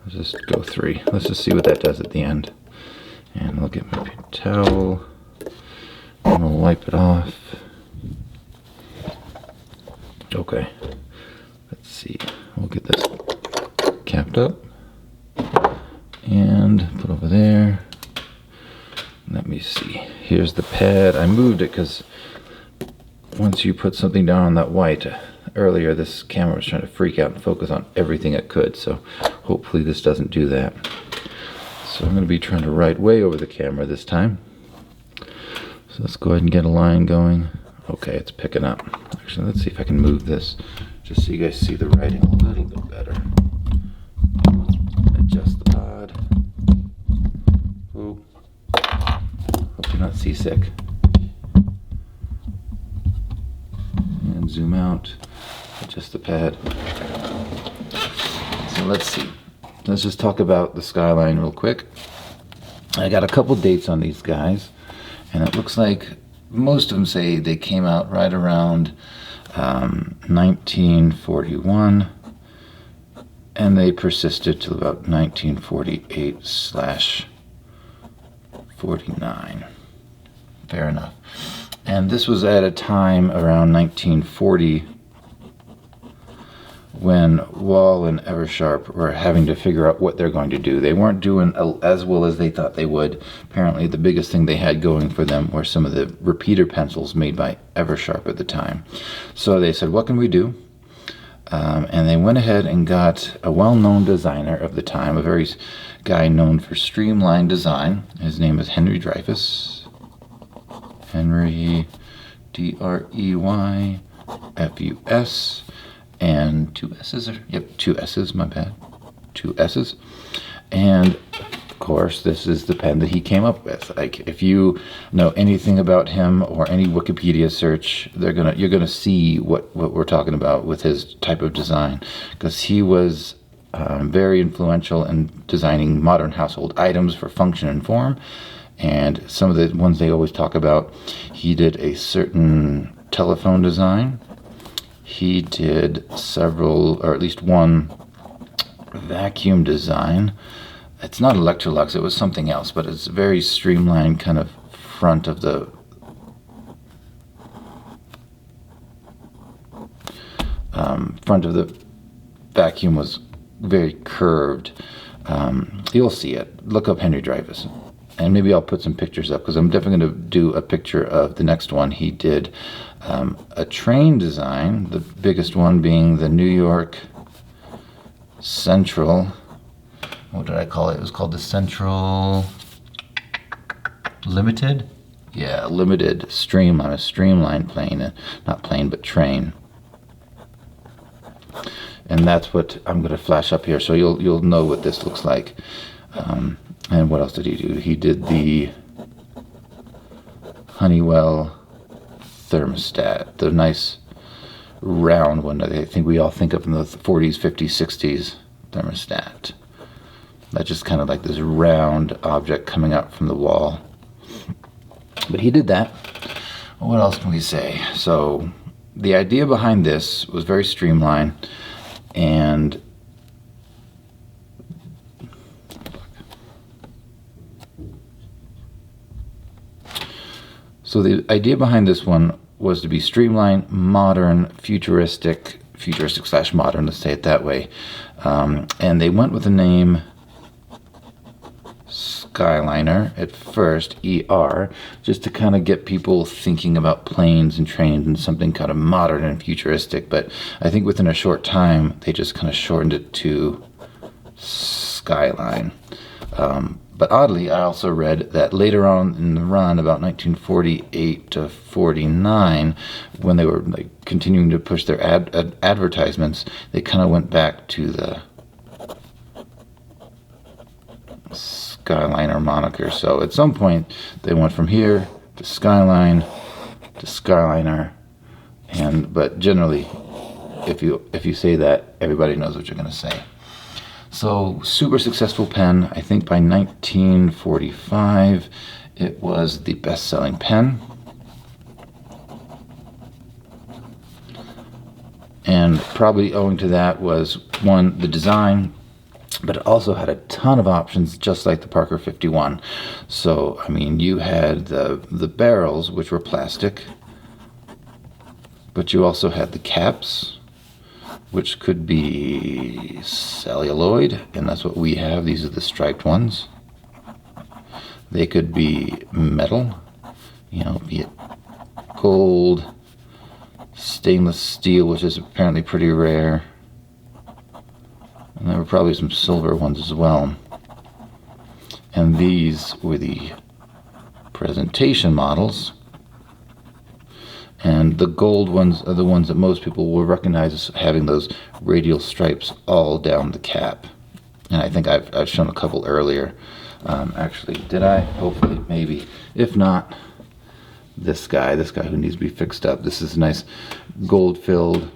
Let's just go 3. Let's just see what that does at the end. And I'll get my towel and we'll wipe it off. Okay, let's see. We'll get this capped up and put over there. Let me see. Here's the pad. I moved it because once you put something down on that white, earlier this camera was trying to freak out and focus on everything it could, so hopefully this doesn't do that. So I'm going to be trying to write way over the camera this time. So let's go ahead and get a line going. Okay, it's picking up. Actually, let's see if I can move this just so you guys see the writing a little bit better. Adjust the pod. Ooh. Hope you're not seasick. And zoom out. Adjust the pad. So let's see. Let's just talk about the Skyline real quick. I got a couple dates on these guys, and it looks like most of them say they came out right around 1941, and they persisted till about 1948/49. Fair enough. And this was at a time around 1940 when Wall and Eversharp were having to figure out what they're going to do. They weren't doing as well as they thought they would. Apparently the biggest thing they had going for them were some of the repeater pencils made by Eversharp at the time. So they said, what can we do? And they went ahead and got a well-known designer of the time, a very guy known for streamlined design. His name is Henry Dreyfuss. Henry, D-R-E-Y-F-U-S. And 2 S's, yep, 2 S's, my bad, 2 S's. And of course, this is the pen that he came up with. Like, if you know anything about him or any Wikipedia search, you're gonna see what we're talking about with his type of design, because he was very influential in designing modern household items for function and form. And some of the ones they always talk about, he did a certain telephone design. He did several, or at least one, vacuum design, it's not Electrolux, it was something else, but it's a very streamlined kind of front of the vacuum was very curved. You'll see it. Look up Henry Dreyfuss, and maybe I'll put some pictures up, because I'm definitely going to do a picture of the next one. He did a train design, the biggest one being the New York Central. What did I call it? It was called the Central Limited. Yeah, Limited Streamline, a streamlined plane, not plane, but train. And that's what I'm going to flash up here, so you'll know what this looks like. And what else did he do? He did the Honeywell thermostat, the nice round one that I think we all think of in the 40s, 50s, 60s thermostat. That's just kind of like this round object coming out from the wall. But he did that. What else can we say? So the idea behind this was very streamlined, and so the idea behind this one was to be streamlined, modern, futuristic slash modern, let's say it that way. And they went with the name Skyliner at first, ER, just to kind of get people thinking about planes and trains and something kind of modern and futuristic. But I think within a short time, they just kind of shortened it to Skyline. But oddly, I also read that later on in the run, about 1948 to 49, when they were like continuing to push their advertisements, they kind of went back to the Skyliner moniker. So at some point, they went from here to Skyline to Skyliner, but generally, if you say that, everybody knows what you're going to say. So, super successful pen. I think by 1945, it was the best-selling pen. And probably owing to that was, one, the design, but it also had a ton of options, just like the Parker 51. So, I mean, you had the barrels, which were plastic, but you also had the caps, which could be celluloid, and that's what we have. These are the striped ones. They could be metal, be it gold, stainless steel, which is apparently pretty rare. And there were probably some silver ones as well. And these were the presentation models. And the gold ones are the ones that most people will recognize as having those radial stripes all down the cap. And I think I've shown a couple earlier. Actually, did I? Hopefully, maybe. If not, this guy who needs to be fixed up. This is nice gold filled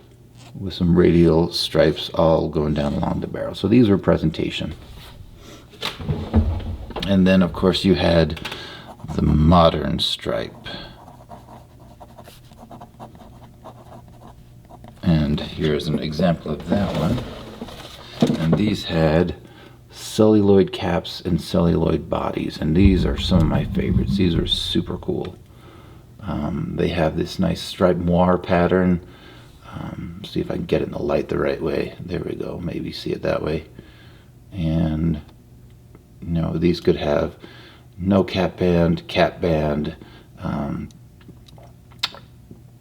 with some radial stripes all going down along the barrel. So these were presentation. And then, of course, you had the modern stripe. And here's an example of that one. And these had celluloid caps and celluloid bodies, and these are some of my favorites. These are super cool. They have this nice striped moire pattern. See if I can get it in the light the right way. There we go. Maybe see it that way. And these could have no cap band,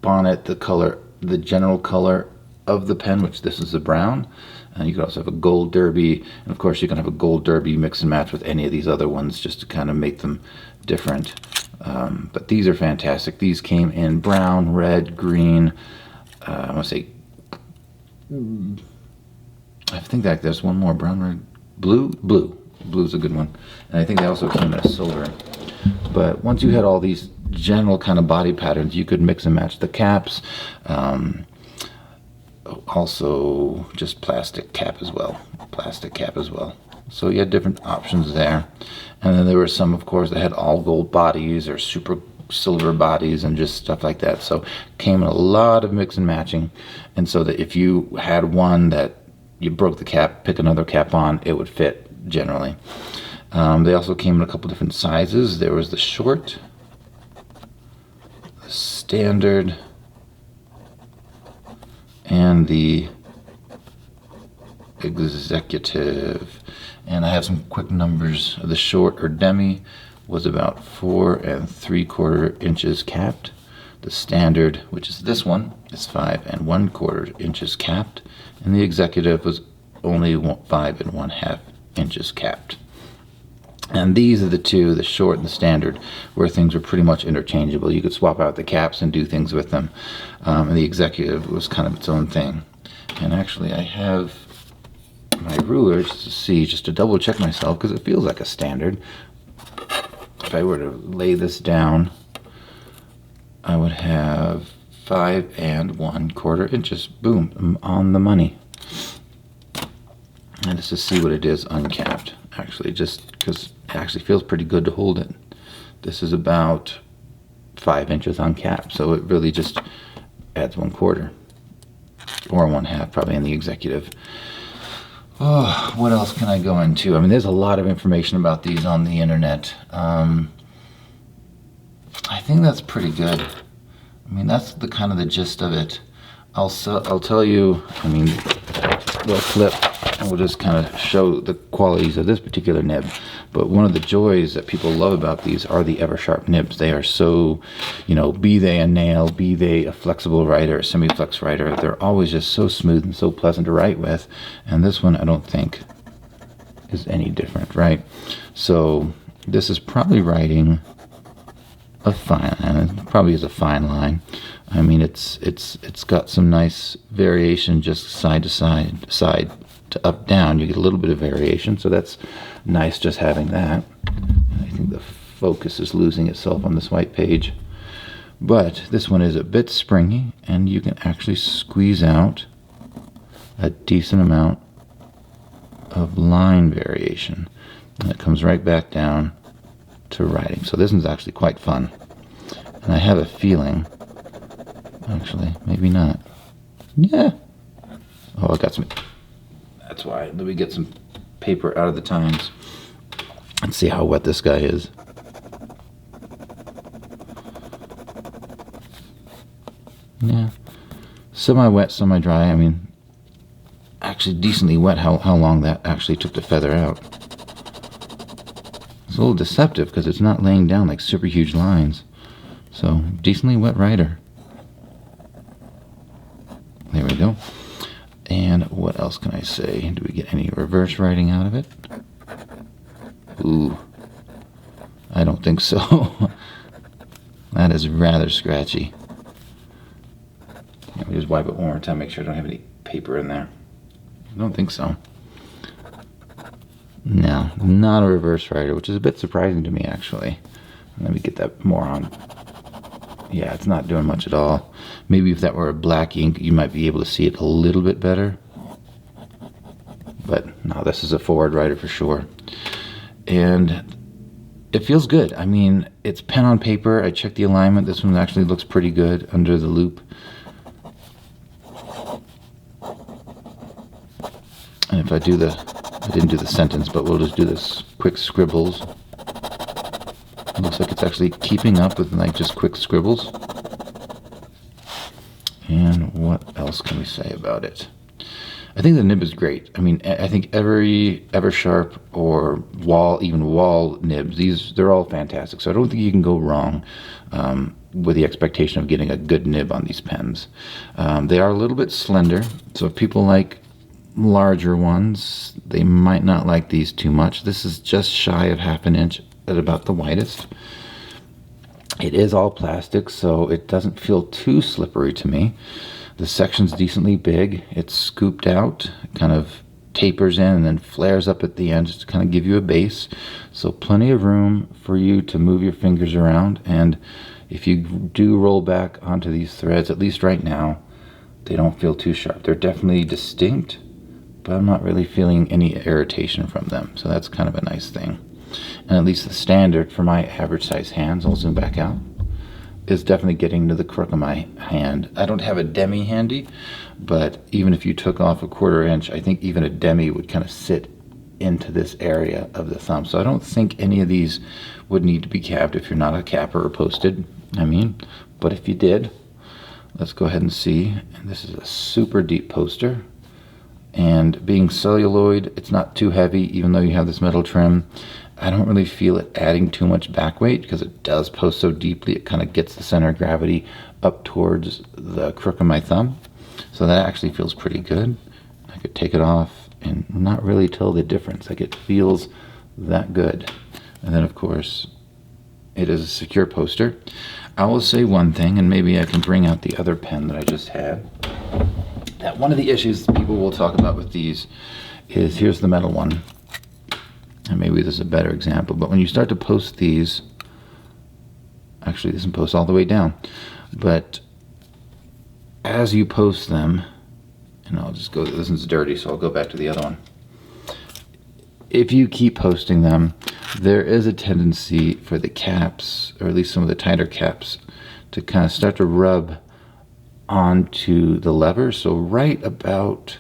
bonnet, the general color of the pen, which this is a brown. And you could also have a gold derby, and of course you can have a gold derby mix and match with any of these other ones just to kind of make them different. But these are fantastic. These came in brown, red, green. I want to say, I think that there's one more, brown, red, blue. Blue's a good one. And I think they also came in a silver. But once you had all these general kind of body patterns, you could mix and match the caps. Also just plastic cap as well. So you had different options there. And then there were some, of course, that had all gold bodies or super silver bodies and just stuff like that. So came in a lot of mix and matching. And so that if you had one that you broke the cap, pick another cap on, it would fit generally. They also came in a couple different sizes. There was the short, the standard, and the executive. And I have some quick numbers. The short, or demi, was about 4 3/4 inches capped. The standard, which is this one, is 5 1/4 inches capped, and the executive was only 5 1/2 inches capped. And these are the two, the short and the standard, where things were pretty much interchangeable. You could swap out the caps and do things with them. And the executive was kind of its own thing. And actually, I have my ruler just to see, just to double check myself, because it feels like a standard. If I were to lay this down, I would have 5 1/4 inches. Boom, I'm on the money. And just to see what it is uncapped, actually, just because it actually feels pretty good to hold it. This is about 5 inches uncapped, so it really just adds 1/4 or 1/2 probably in the executive. Oh, what else can I go into? I mean, there's a lot of information about these on the internet. I think that's pretty good. I mean, that's the kind of the gist of it. I'll tell you, I mean, we'll flip and we'll just kind of show the qualities of this particular nib. But one of the joys that people love about these are the Eversharp nibs. They are so, you know, be they a nail, be they a flexible writer, a semi-flex writer, they're always just so smooth and so pleasant to write with. And this one, I don't think, is any different, right? So this is probably writing a fine, and it probably is a fine line. I mean, it's got some nice variation, just side to side, side to up down. You get a little bit of variation, so that's nice just having that. And I think the focus is losing itself on this white page, but this one is a bit springy, and you can actually squeeze out a decent amount of line variation, and it comes right back down to writing. So this one's actually quite fun, and I have a feeling, actually, maybe not. Yeah. Oh, I got some. That's why. Let me get some paper out of the Times and see how wet this guy is. Yeah. Semi-wet, semi-dry. I mean, actually decently wet. How long that actually took to feather out. It's a little deceptive because it's not laying down like super huge lines. So, decently wet writer. There we go. And what else can I say? Do we get any reverse writing out of it? Ooh, I don't think so. That is rather scratchy. Let me just wipe it one more time, make sure I don't have any paper in there. I don't think so. No, not a reverse writer, which is a bit surprising to me, actually. Let me get that more on. Yeah, it's not doing much at all. Maybe if that were a black ink, you might be able to see it a little bit better. But no, this is a forward writer for sure. And it feels good. I mean, it's pen on paper. I checked the alignment. This one actually looks pretty good under the loop. And if I do I didn't do the sentence, but we'll just do this quick scribbles. It looks like it's actually keeping up with like just quick scribbles. And what else can we say about it? I think the nib is great. I mean, I think every Eversharp or even wall nibs, they're all fantastic. So I don't think you can go wrong with the expectation of getting a good nib on these pens. They are a little bit slender, so if people like larger ones, they might not like these too much. This is just shy of 1/2 inch at about the widest. It is all plastic, so it doesn't feel too slippery to me. The section's decently big. It's scooped out, kind of tapers in and then flares up at the end just to kind of give you a base. So plenty of room for you to move your fingers around. And if you do roll back onto these threads, at least right now, they don't feel too sharp. They're definitely distinct, but I'm not really feeling any irritation from them. So that's kind of a nice thing. And at least the standard for my average size hands, I'll zoom back out, is definitely getting to the crook of my hand. I don't have a demi handy, but even if you took off a 1/4 inch, I think even a demi would kind of sit into this area of the thumb. So I don't think any of these would need to be capped if you're not a capper or posted. But if you did, let's go ahead and see. And this is a super deep poster. And being celluloid, it's not too heavy, even though you have this metal trim. I don't really feel it adding too much back weight because it does post so deeply. It kind of gets the center of gravity up towards the crook of my thumb. So that actually feels pretty good. I could take it off and not really tell the difference. Like, it feels that good. And then of course, it is a secure poster. I will say one thing, and maybe I can bring out the other pen that I just had. That one of the issues people will talk about with these is, here's the metal one. And maybe this is a better example, but when you start to post these, actually this doesn't post all the way down, but as you post them, and I'll just go, this one's dirty, so I'll go back to the other one. If you keep posting them, there is a tendency for the caps, or at least some of the tighter caps, to kind of start to rub onto the lever. So right about,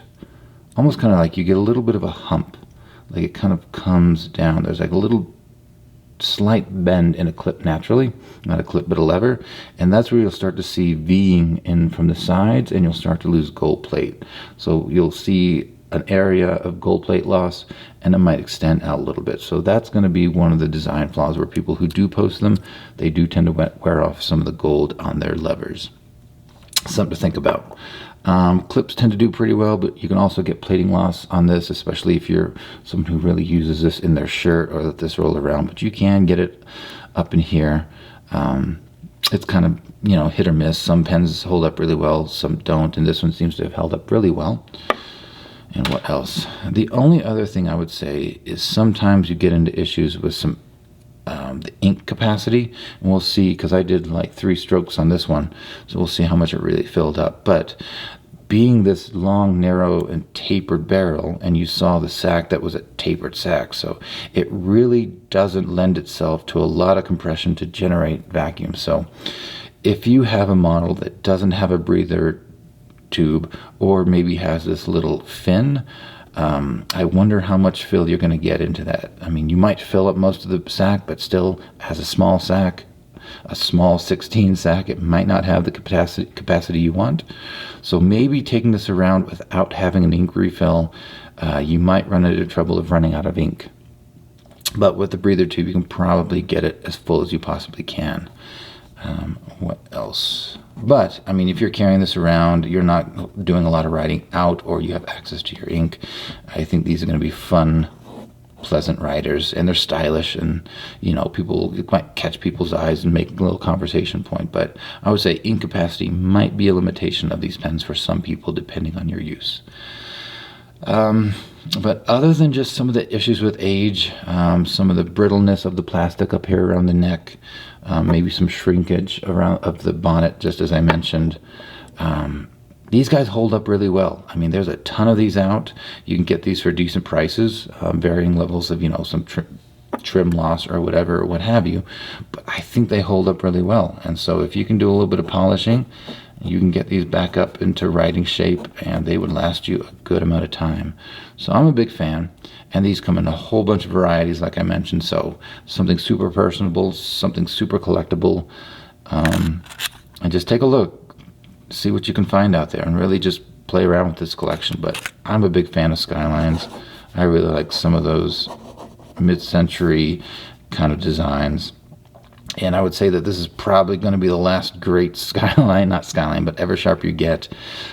almost kind of like you get a little bit of a hump, like it kind of comes down. There's like a little slight bend in a clip naturally, not a clip but a lever, and that's where you'll start to see V'ing in from the sides, and you'll start to lose gold plate. So you'll see an area of gold plate loss, and it might extend out a little bit. So that's going to be one of the design flaws, where people who do post them, they do tend to wear off some of the gold on their levers. Something to think about. Clips tend to do pretty well, but you can also get plating loss on this, especially if you're someone who really uses this in their shirt or let this roll around. But you can get it up in here. It's kind of, hit or miss. Some pens hold up really well, some don't, and this one seems to have held up really well. And what else? The only other thing I would say is sometimes you get into issues with some the ink capacity, and we'll see, because I did like 3 strokes on this one, so we'll see how much it really filled up. But being this long, narrow, and tapered barrel, and you saw the sack, that was a tapered sack, so it really doesn't lend itself to a lot of compression to generate vacuum. So if you have a model that doesn't have a breather tube, or maybe has this little fin, I wonder how much fill you're going to get into that. You might fill up most of the sack, but still, as a small sack, a small 16 sack, it might not have the capacity you want. So maybe taking this around without having an ink refill, you might run into trouble of running out of ink. But with the breather tube, you can probably get it as full as you possibly can. What else? But, if you're carrying this around, you're not doing a lot of writing out, or you have access to your ink, I think these are going to be fun, pleasant writers, and they're stylish, and, it might catch people's eyes and make a little conversation point. But I would say ink capacity might be a limitation of these pens for some people, depending on your use. But other than just some of the issues with age, some of the brittleness of the plastic up here around the neck, maybe some shrinkage around of the bonnet, just as I mentioned, these guys hold up really well. There's a ton of these out. You can get these for decent prices, varying levels of, some trim loss or whatever, or what have you. But I think they hold up really well. And so if you can do a little bit of polishing, you can get these back up into writing shape, and they would last you a good amount of time. So I'm a big fan, and these come in a whole bunch of varieties, like I mentioned. So something super personable, something super collectible, and just take a look, see what you can find out there, and really just play around with this collection. But I'm a big fan of Skylines. I really like some of those mid-century kind of designs. And I would say that this is probably going to be the last great Skyline, not Skyline, but Eversharp you get.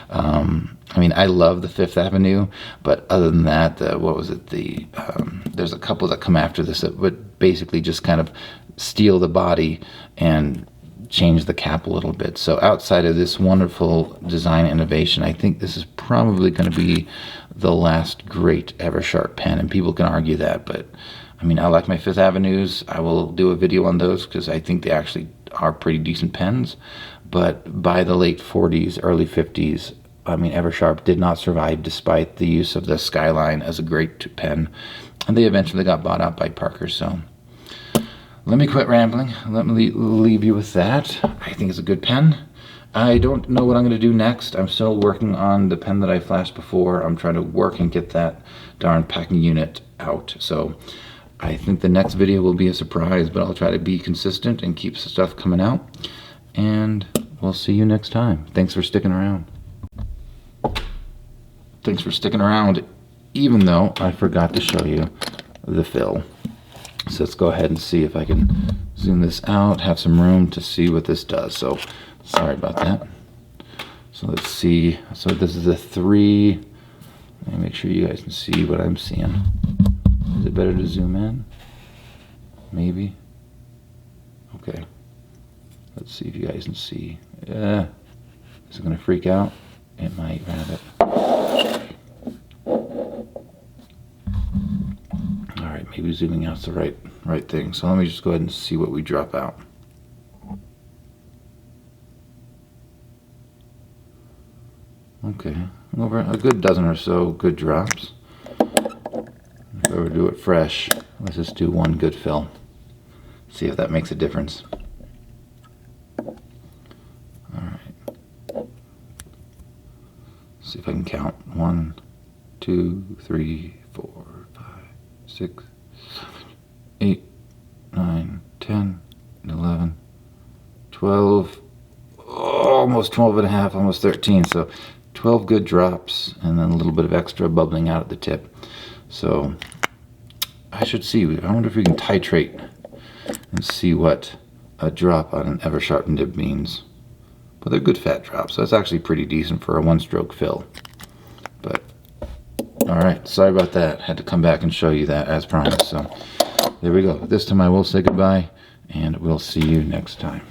I love the Fifth Avenue, but other than that, there's a couple that come after this that would basically just kind of steal the body and change the cap a little bit. So outside of this wonderful design innovation, I think this is probably going to be the last great Eversharp pen, and people can argue that, but I like my Fifth Avenues. I will do a video on those because I think they actually are pretty decent pens. But by the late 40s, early 50s, Eversharp did not survive despite the use of the Skyline as a great pen. And they eventually got bought out by Parker. So let me quit rambling. Let me leave you with that. I think it's a good pen. I don't know what I'm going to do next. I'm still working on the pen that I flashed before. I'm trying to work and get that darn packing unit out. So I think the next video will be a surprise, but I'll try to be consistent and keep stuff coming out. And we'll see you next time. Thanks for sticking around. Thanks for sticking around, even though I forgot to show you the fill. So let's go ahead and see if I can zoom this out, have some room to see what this does. So sorry about that. So let's see. So this is a 3. Let me make sure you guys can see what I'm seeing. Is it better to zoom in? Maybe. Okay. Let's see if you guys can see. Is it going to freak out? It might, rabbit. Alright, maybe zooming out's the right thing. So let me just go ahead and see what we drop out. Okay, over a good dozen or so good drops. If I were to do it fresh, let's just do one good fill. See if that makes a difference. Alright. See if I can count. 1, 2, 3, 4, 5, 6, 7, 8, 9, 10, 11, 12, almost 12 and a half, almost 13. So 12 good drops and then a little bit of extra bubbling out at the tip. So I should see. I wonder if we can titrate and see what a drop on an Eversharp nib means. But they're good fat drops. So that's actually pretty decent for a one-stroke fill. But alright, sorry about that. Had to come back and show you that as promised. So there we go. This time I will say goodbye, and we'll see you next time.